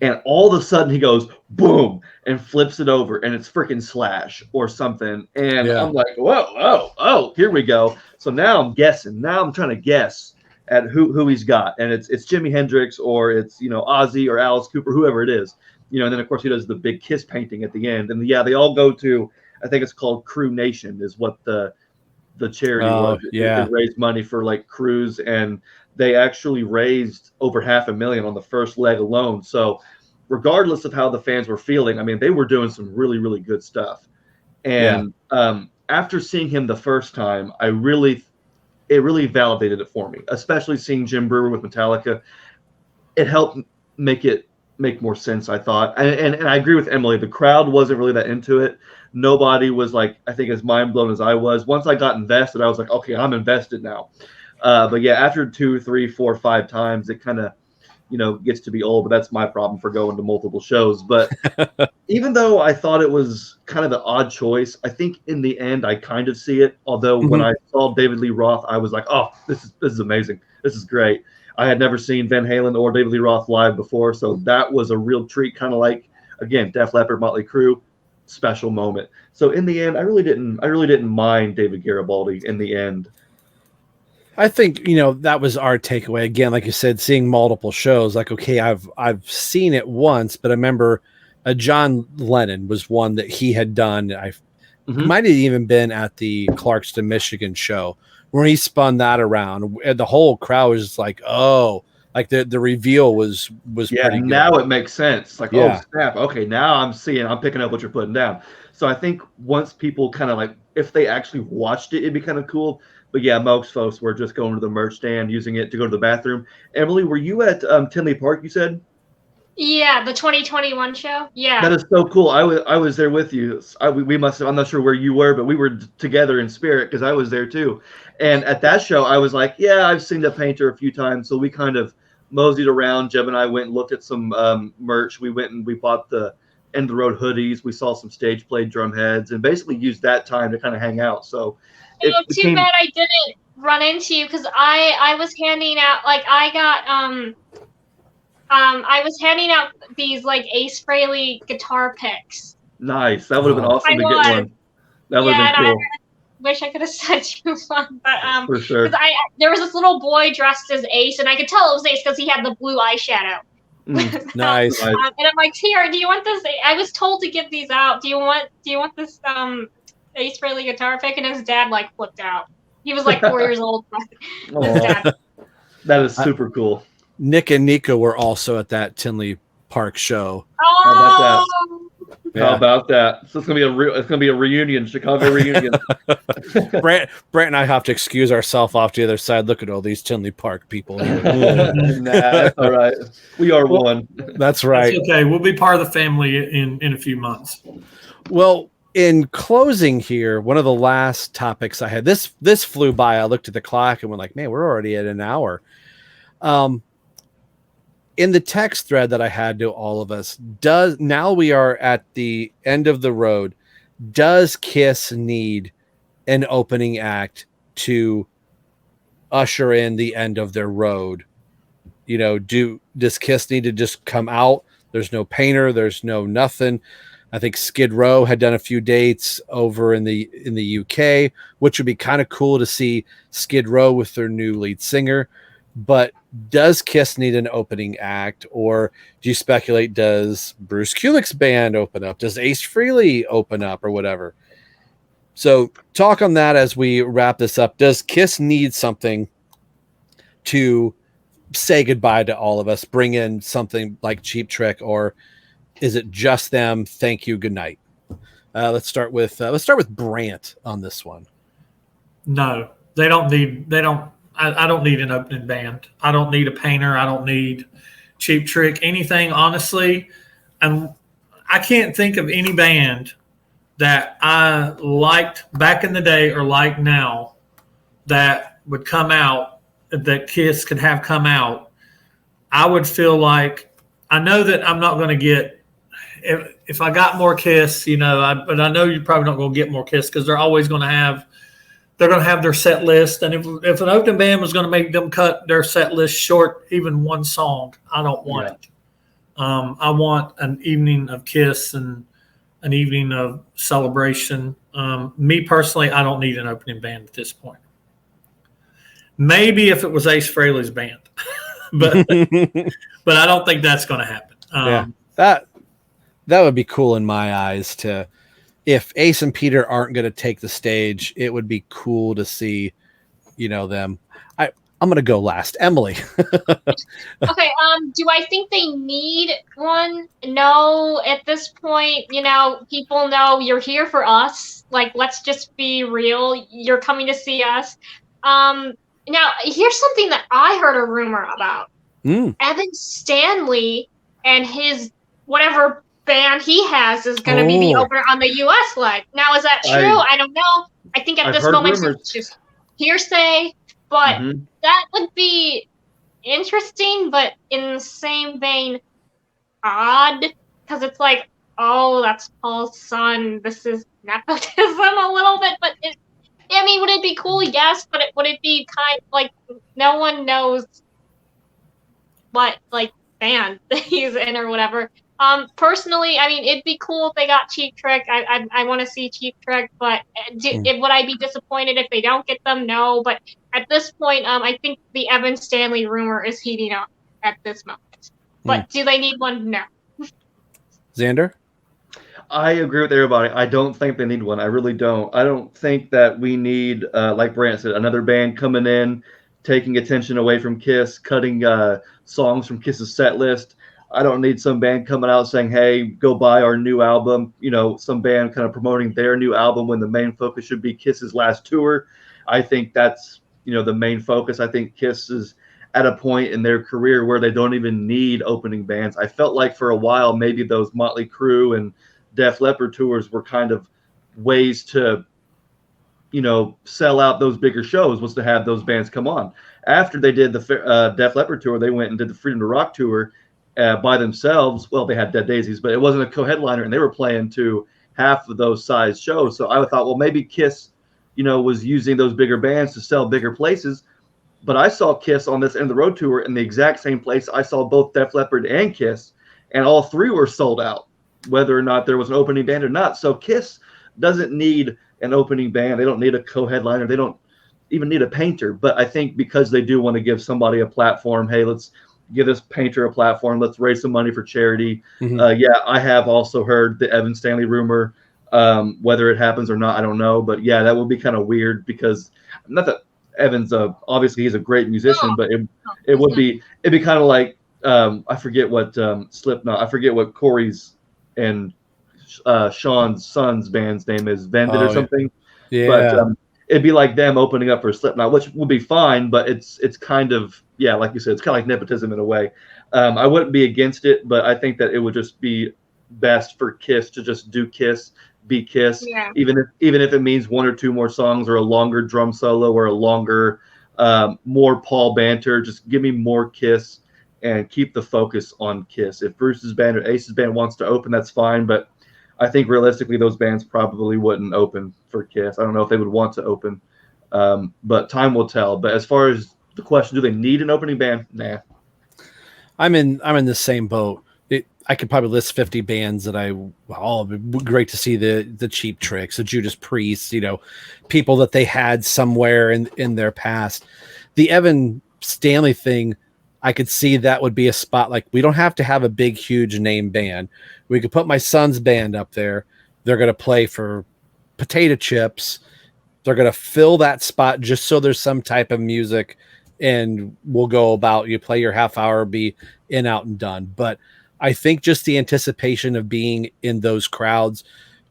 And all of a sudden he goes, boom, and flips it over, and it's freaking Slash or something. And I'm like, whoa, here we go. So now I'm guessing. Now I'm trying to guess at who he's got, and it's Jimi Hendrix, or it's Ozzy or Alice Cooper, whoever it is, and then of course he does the big Kiss painting at the end, and they all go to, I think it's called Crew Nation is what the charity was. It raised money for like crews, and they actually raised over $500,000 on the first leg alone. So regardless of how the fans were feeling, I mean, they were doing some really, really good stuff. And after seeing him the first time, it really validated it for me, especially seeing Jim Brewer with Metallica. It helped make more sense, I thought. And I agree with Emily. The crowd wasn't really that into it. Nobody was like, I think, as mind blown as I was. Once I got invested, I was like, okay, I'm invested now. But yeah, after 2, 3, 4, 5 times, it kind of, gets to be old, but that's my problem for going to multiple shows. But even though I thought it was kind of an odd choice, I think in the end I kind of see it. Although when I saw David Lee Roth, I was like, oh, this is amazing. This is great. I had never seen Van Halen or David Lee Roth live before, so that was a real treat. Kind of like, again, Def Leppard, Motley Crue, special moment. So in the end, I really didn't mind David Garibaldi in the end. I think, that was our takeaway. Again, like you said, seeing multiple shows, like, okay, I've seen it once, but I remember John Lennon was one that he had done. Might have even been at the Clarkston, Michigan show where he spun that around. And the whole crowd was just like, oh, like the reveal was pretty good. Now it makes sense. Like, oh, snap. Okay, now I'm picking up what you're putting down. So I think once people kind of like, if they actually watched it, it'd be kind of cool. But yeah, most folks were just going to the merch stand, using it to go to the bathroom. Emily, were you at Tinley Park, you said? Yeah, the 2021 show. Yeah. That is so cool. I was there with you. We must have, I'm not sure where you were, but we were together in spirit because I was there too. And at that show, I was like, yeah, I've seen the painter a few times. So we kind of moseyed around. Jeb and I went and looked at some merch. We went and we bought the End of the Road hoodies. We saw some stage played drum heads and basically used that time to kind of hang out. So too bad I didn't run into you because I was handing out, like, I was handing out these like Ace Frehley guitar picks. Nice. That would have been awesome to get one. That would have been cool. I wish I could have sent you one, but for sure. There was this little boy dressed as Ace, and I could tell it was Ace because he had the blue eyeshadow. Nice. And I'm like, here, do you want this? I was told to give these out. Do you want this Ace Frehley guitar pick? And his dad like flipped out. He was like 4 years old. His dad. That is super cool. Nick and Nikko were also at that Tinley Park show. Oh, How about that? So it's gonna be a reunion, Chicago reunion. Brant and I have to excuse ourselves off to the other side. Look at all these Tinley Park people. Nah, all right. We are one. That's right. That's okay. We'll be part of the family in a few months. Well, in closing here, one of the last topics I had, this flew by. I looked at the clock and went like, man, we're already at an hour. In the text thread that I had to all of us, now we are at the end of the road. Does Kiss need an opening act to usher in the end of their road? Does Kiss need to just come out? There's no painter. There's no nothing. I think Skid Row had done a few dates over in the UK, which would be kind of cool to see Skid Row with their new lead singer. But does Kiss need an opening act, or do you speculate does Bruce Kulick's band open up? Does Ace Frehley open up, or whatever? So talk on that as we wrap this up. Does Kiss need something to say goodbye to all of us, bring in something like Cheap Trick, or is it just them? Thank you, good night. Let's start with Brant on this one. No, they don't need. They don't. I don't need an opening band. I don't need a painter. I don't need Cheap Trick. Anything, honestly, and I can't think of any band that I liked back in the day or like now that would come out, that Kiss could have come out. I would feel like, I know that I'm not going to get, if I got more Kiss, but I know you're probably not going to get more Kiss because they're always going to have, they're going to have their set list. And if an opening band was going to make them cut their set list short, even one song, I don't want it. I want an evening of Kiss and an evening of celebration. Me personally, I don't need an opening band at this point. Maybe if it was Ace Frehley's band, but I don't think that's going to happen. That would be cool in my eyes to, if Ace and Peter aren't going to take the stage, it would be cool to see, them. I'm going to go last. Emily. Okay. Do I think they need one? No, at this point, people know you're here for us. Like, let's just be real. You're coming to see us. Now, here's something that I heard a rumor about. Evan Stanley and his whatever band he has is going to be the opener on the U.S. leg. Now, is that true? I don't know. I think at this moment it's just hearsay. But that would be interesting, but in the same vein, odd, because it's like, oh, that's Paul's son. This is nepotism a little bit, but would it be cool? Yes, but would it be kind of like no one knows what band he's in or whatever. Personally, it'd be cool if they got Cheap Trick. I want to see Cheap Trick, but would I be disappointed if they don't get them? No, but at this point, I think the Evan Stanley rumor is heating up at this moment. But do they need one? No. Xander? I agree with everybody. I don't think they need one. I really don't. I don't think that we need, like Brant said, another band coming in, taking attention away from Kiss, cutting songs from Kiss's set list. I don't need some band coming out saying, hey, go buy our new album. Some band kind of promoting their new album when the main focus should be Kiss's last tour. I think that's, the main focus. I think Kiss is at a point in their career where they don't even need opening bands. I felt like for a while, maybe those Motley Crue and Def Leppard tours were kind of ways to, sell out those bigger shows, was to have those bands come on. After they did the Def Leppard tour, they went and did the Freedom to Rock tour by themselves. Well, they had Dead Daisies, but it wasn't a co-headliner, and they were playing to half of those size shows. So I thought, well, maybe Kiss, was using those bigger bands to sell bigger places. But I saw Kiss on this End of the Road tour in the exact same place. I saw both Def Leppard and Kiss, and all three were sold out, whether or not there was an opening band or not. So Kiss doesn't need an opening band. They don't need a co-headliner. They don't even need a painter. But I think because they do want to give somebody a platform, hey, let's give this painter a platform. Let's raise some money for charity. I have also heard the Evan Stanley rumor. Whether it happens or not, I don't know. But yeah, that would be kind of weird because not that Evan's obviously he's a great musician, but it'd be kind of like I forget what Slipknot. I forget what Corey's and Sean's son's band's name is, Vended or something. Yeah. But it'd be like them opening up for Slipknot, which would be fine, but it's kind of, like you said, it's kind of like nepotism in a way. I wouldn't be against it, but I think that it would just be best for Kiss to just do Kiss, be Kiss, even if it means one or two more songs or a longer drum solo or a longer, more Paul banter. Just give me more Kiss and keep the focus on Kiss. If Bruce's band or Ace's band wants to open, that's fine, but I think realistically those bands probably wouldn't open for Kiss. I don't know if they would want to open, but time will tell. But as far as the question, do they need an opening band? Nah. I'm in the same boat. I could probably list 50 bands that it'd be great to see the Cheap Tricks, the Judas Priest, people that they had somewhere in their past. The Evan Stanley thing, I could see that would be a spot. Like, we don't have to have a big, huge name band. We could put my son's band up there. They're going to play for potato chips. They're going to fill that spot just so there's some type of music and we'll go about, you play your half hour, be in, out, and done. But I think just the anticipation of being in those crowds,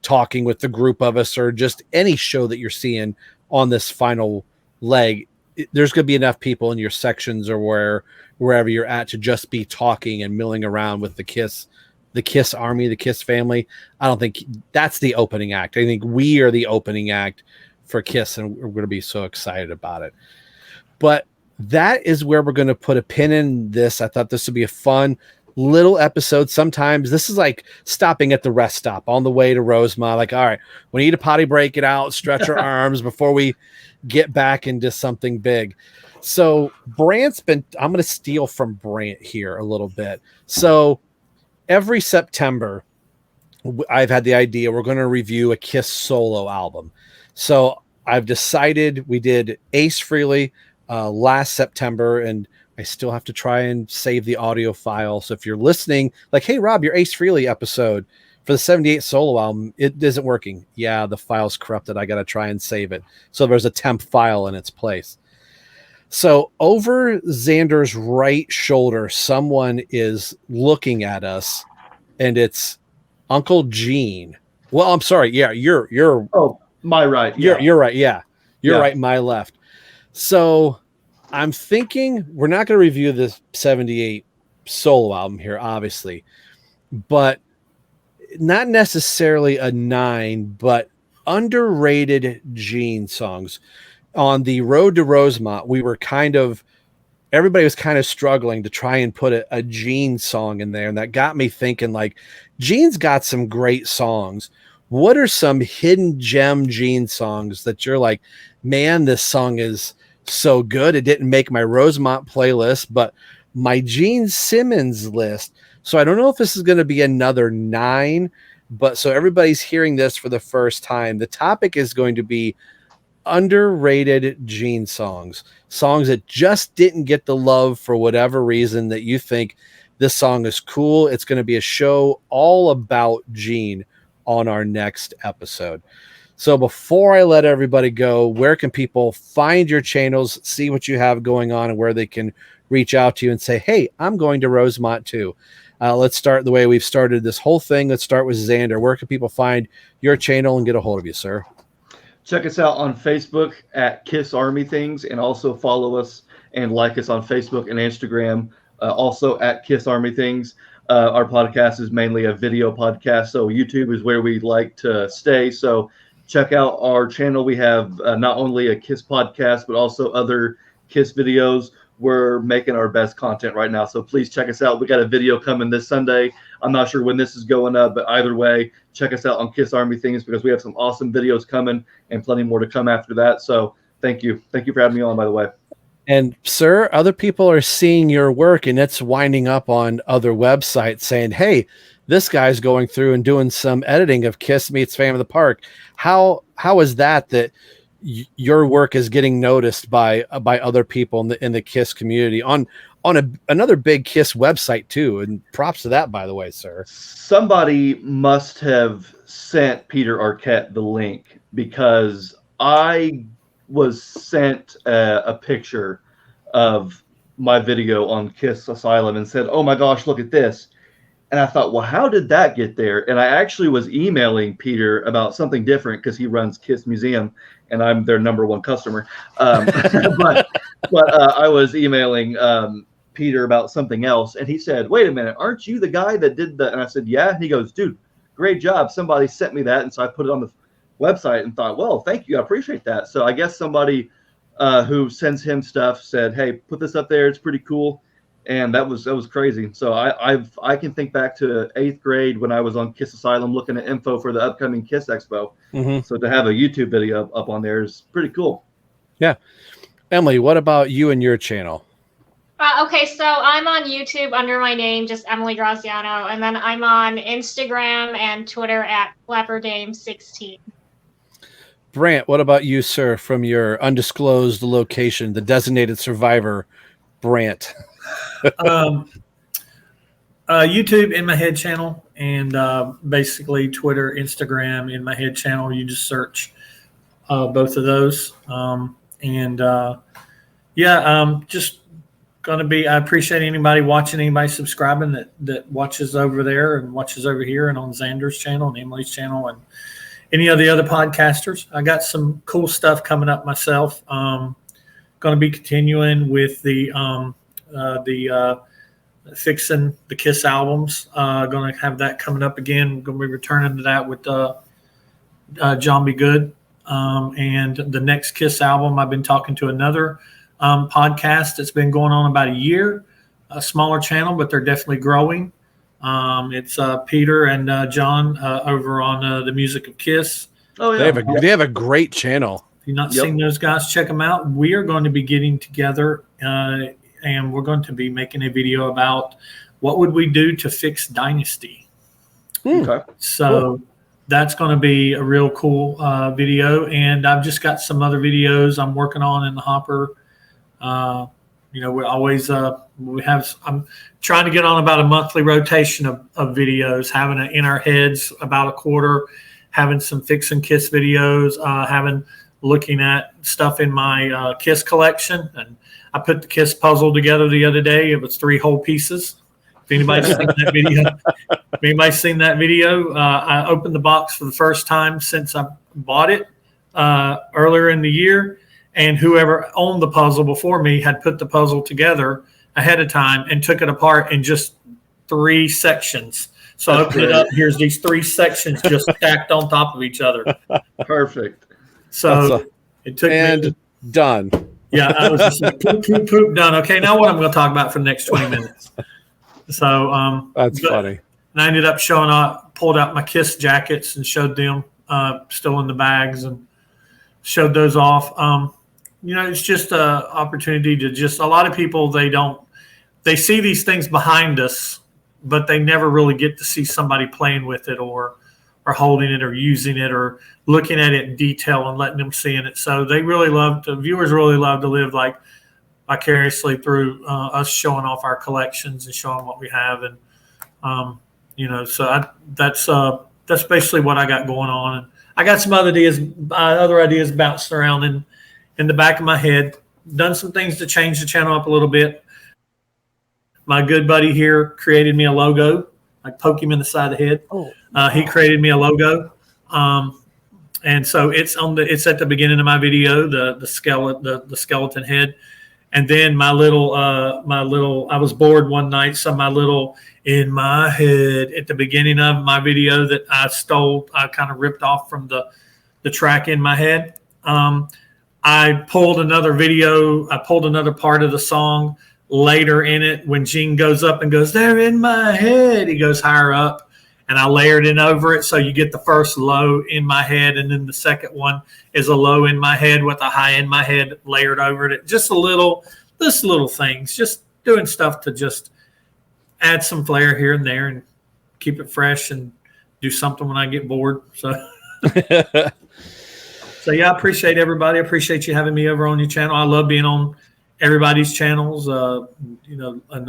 talking with the group of us, or just any show that you're seeing on this final leg, there's going to be enough people in your sections or wherever you're at to just be talking and milling around with the KISS Army, the KISS family. I don't think that's the opening act. I think we are the opening act for KISS, and we're going to be so excited about it. But that is where we're going to put a pin in this. I thought this would be a fun little episode. Sometimes this is like stopping at the rest stop on the way to Rosemont. Like, all right, we need a potty break, it out, stretch our arms before we get back into something big. So I'm going to steal from Brant here a little bit. So every September, I've had the idea we're going to review a KISS solo album. So I've decided, we did Ace Frehley last September, and I still have to try and save the audio file. So if you're listening, like, hey, Rob, your Ace Frehley episode for the 78 solo album, it isn't working. Yeah, the file's corrupted. I got to try and save it. So there's a temp file in its place. So over Xander's right shoulder, someone is looking at us, and it's Uncle Gene. Well, I'm sorry. Yeah, you're. Oh, my right. Yeah. You're right. Yeah, you're right. My left. So I'm thinking we're not going to review the 78 solo album here, obviously, but not necessarily a 9, but underrated Gene songs. On the road to Rosemont, everybody was kind of struggling to try and put a Gene song in there. And that got me thinking, like, Gene's got some great songs. What are some hidden gem Gene songs that you're like, man, this song is so good, it didn't make my Rosemont playlist, but my Gene Simmons list. So I don't know if this is going to be another 9, but so everybody's hearing this for the first time. The topic is going to be underrated Gene songs that just didn't get the love for whatever reason, that you think this song is cool. It's going to be a show all about Gene on our next episode. So before I let everybody go, where can people find your channels, see what you have going on, and where they can reach out to you and say, hey, I'm going to Rosemont too? Let's start the way we've started this whole thing. Let's start with Xander. Where can people find your channel and get a hold of you, sir? Check us out on Facebook at KISS Army Things, and also follow us and like us on Facebook and Instagram, also at KISS Army Things. Our podcast is mainly a video podcast, so YouTube is where we like to stay. So check out our channel. We have not only a KISS podcast, but also other KISS videos. We're making our best content right now, so please check us out. We got a video coming this Sunday. I'm not sure when this is going up, but either way, check us out on KISS Army Things, because we have some awesome videos coming and plenty more to come after that. So thank you. Thank you for having me on, by the way. And sir, other people are seeing your work, and it's winding up on other websites saying, hey, this guy's going through and doing some editing of KISS Meets Fam of the Park. How is that your work is getting noticed by other people in the KISS community on another big KISS website too? And props to that, by the way, sir. Somebody must have sent Peter Arquette the link, because I was sent a picture of my video on KISS Asylum and said, oh my gosh, look at this. And I thought, well, how did that get there? And I actually was emailing Peter about something different, because he runs KISS Museum and I'm their #1 customer. But I was emailing Peter about something else. And he said, wait a minute, aren't you the guy that did that? And I said, yeah. And he goes, dude, great job. Somebody sent me that. And so I put it on the website and thought, well, thank you. I appreciate that. So I guess somebody who sends him stuff said, hey, put this up there. It's pretty cool. And that was crazy. So I can think back to 8th grade when I was on KISS Asylum looking at info for the upcoming KISS Expo. Mm-hmm. So to have a YouTube video up on there is pretty cool. Yeah. Emily, what about you and your channel? Okay, so I'm on YouTube under my name, just Emily Graziano, and then I'm on Instagram and Twitter at FlapperDame16. Brant, what about you, sir, from your undisclosed location, the designated survivor, Brant? YouTube in my head channel, and basically Twitter, Instagram in my head channel. You just search both of those, and Just going to be, I appreciate anybody watching, anybody subscribing that watches over there and watches over here and on Xander's channel and Emily's channel and any of the other podcasters. I got some cool stuff coming up myself. Going to be continuing with the fixing the Kiss albums. Going to have that coming up again. Going to be returning to that with John B. Good. And the next Kiss album, I've been talking to another podcast that's been going on about a year, a smaller channel, but they're definitely growing. It's Peter and John over on the Music of Kiss. Oh yeah, they have a great channel. If you've not seen those guys, check them out. We are going to be getting together and we're going to be making a video about what would we do to fix Dynasty. Okay. So that's going to be a real cool video. And I've just got some other videos I'm working on in the hopper. We always I'm trying to get on about a monthly rotation of videos, having it in our heads about a quarter, having some Fix and Kiss videos, looking at stuff in my Kiss collection. And I put the Kiss puzzle together the other day. It was 3 whole pieces. If anybody's seen that video, I opened the box for the first time since I bought it earlier in the year. And whoever owned the puzzle before me had put the puzzle together ahead of time and took it apart in just 3 sections. So I opened it up. Here's these 3 sections just stacked on top of each other. Perfect. So it took me done. Yeah, I was just like, poop, done. Okay, now what I'm going to talk about for the next 20 minutes. So that's funny. And I ended up pulled out my Kiss jackets and showed them still in the bags and showed those off. It's just an opportunity to a lot of people, they see these things behind us, but they never really get to see somebody playing with it or holding it or using it or looking at it in detail and letting them see in it. So the viewers really love to live like vicariously through us showing off our collections and showing what we have. And, so that's basically what I got going on. And I got some other ideas bouncing around in the back of my head. Done some things to change the channel up a little bit. My good buddy here created me a logo. I poke him in the side of the head. He created me a logo. And so it's at the beginning of my video, the skeleton head. And then my little, I was bored one night. So my little in my head at the beginning of my video that I kind of ripped off from the track in my head. I pulled another part of the song later in it when Gene goes up and goes, "They're in my head." He goes higher up and I layered it over it. So you get the first low in my head. And then the second one is a low in my head with a high in my head layered over it. Just little things, just doing stuff to just add some flair here and there and keep it fresh and do something when I get bored. So, I appreciate everybody. I appreciate you having me over on your channel. I love being on everybody's channels, and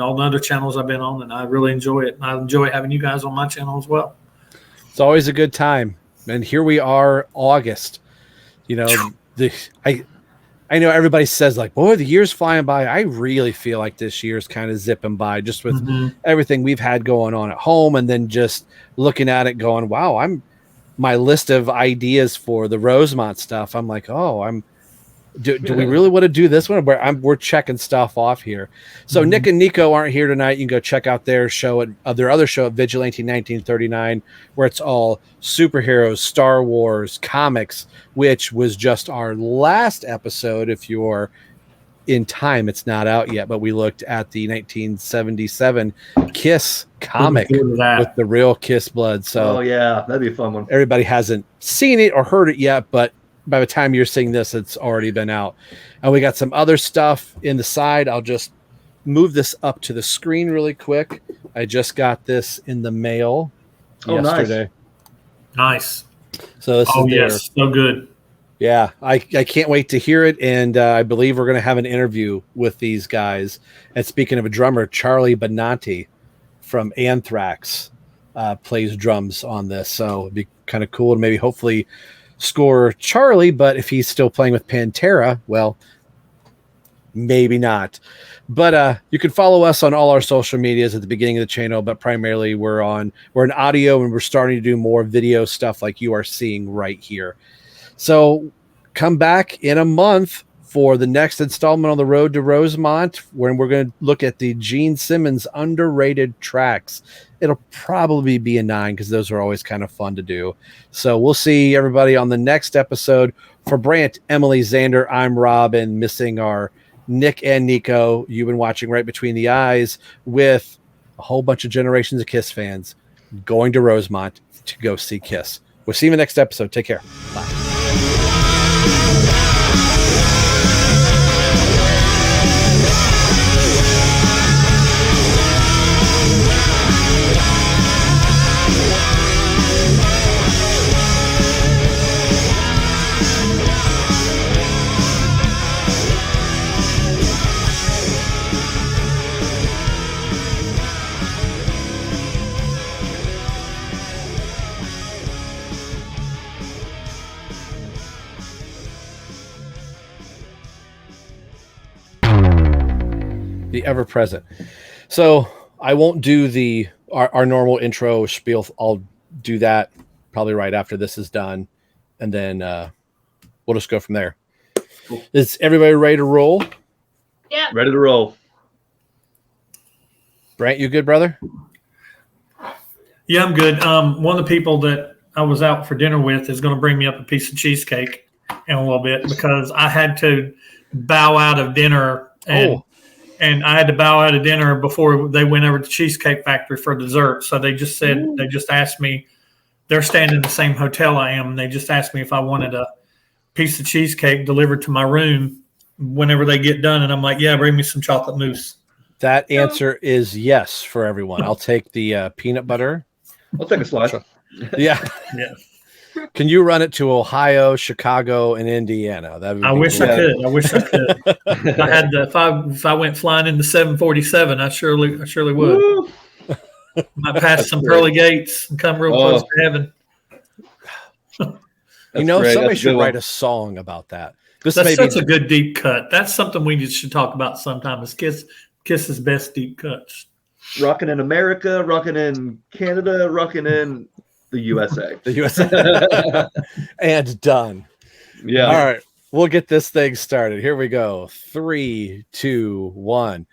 all the other channels I've been on, and I really enjoy it. And I enjoy having you guys on my channel as well. It's always a good time. And here we are, August. I know everybody says like, boy, the year's flying by. I really feel like this year's kind of zipping by just with everything we've had going on at home. And then just looking at it going, wow, my list of ideas for the Rosemont stuff. I'm like, do we really want to do this one? We're checking stuff off here. So Nick and Nikko aren't here tonight. You can go check out their show their other show at Vigilante 1939, where it's all superheroes, Star Wars, comics, which was just our last episode. If you're in time, it's not out yet, but we looked at the 1977 Kiss comic with the real Kiss blood. So that'd be a fun one. Everybody hasn't seen it or heard it yet, but by the time you're seeing this, it's already been out. And we got some other stuff in the side. I'll just move this up to the screen really quick. I just got this in the mail yesterday. Nice. So this is yes, so good. Yeah, I can't wait to hear it. And I believe we're going to have an interview with these guys. And speaking of a drummer, Charlie Benanti from Anthrax plays drums on this. So it'd be kind of cool to maybe hopefully score Charlie, but if he's still playing with Pantera, well, maybe not. But you can follow us on all our social medias at the beginning of the channel, but primarily we're an audio, and we're starting to do more video stuff like you are seeing right here. So come back in a month for the next installment on the road to Rosemont, when we're going to look at the Gene Simmons underrated tracks. It'll probably be a 9 because those are always kind of fun to do. So we'll see everybody on the next episode. For Brant, Emily, Xander, I'm Robin, missing our Nick and Nikko. You've been watching Right Between the Eyes with a whole bunch of generations of Kiss fans going to Rosemont to go see Kiss. We'll see you in the next episode. Take care. Bye. The ever present. So I won't do our normal intro spiel. I'll do that probably right after this is done, and then we'll just go from there. Cool. Is everybody ready to roll? Yeah. Ready to roll. Brant, you good, brother? Yeah, I'm good. One of the people that I was out for dinner with is going to bring me up a piece of cheesecake in a little bit, because I had to bow out of dinner, and I had to bow out of dinner before they went over to Cheesecake Factory for dessert. So they just said, they just asked me, they're staying in the same hotel I am, and they just asked me if I wanted a piece of cheesecake delivered to my room whenever they get done. And I'm like, yeah, bring me some chocolate mousse. That answer is yes for everyone. I'll take the peanut butter. I'll take a slice. Yeah. Yeah. Can you run it to Ohio, Chicago, and Indiana? I wish I could. I wish I could. I had to, if I went flying in the 747, I surely would. Might pass some pearly gates and come real close to heaven. Somebody should write a song about that. That's such a good deep cut. That's something we should talk about sometime. Is Kiss's best deep cuts. Rocking in America, rocking in Canada, rocking in the USA. The USA. And done. Yeah. All right. We'll get this thing started. Here we go. 3, 2, 1.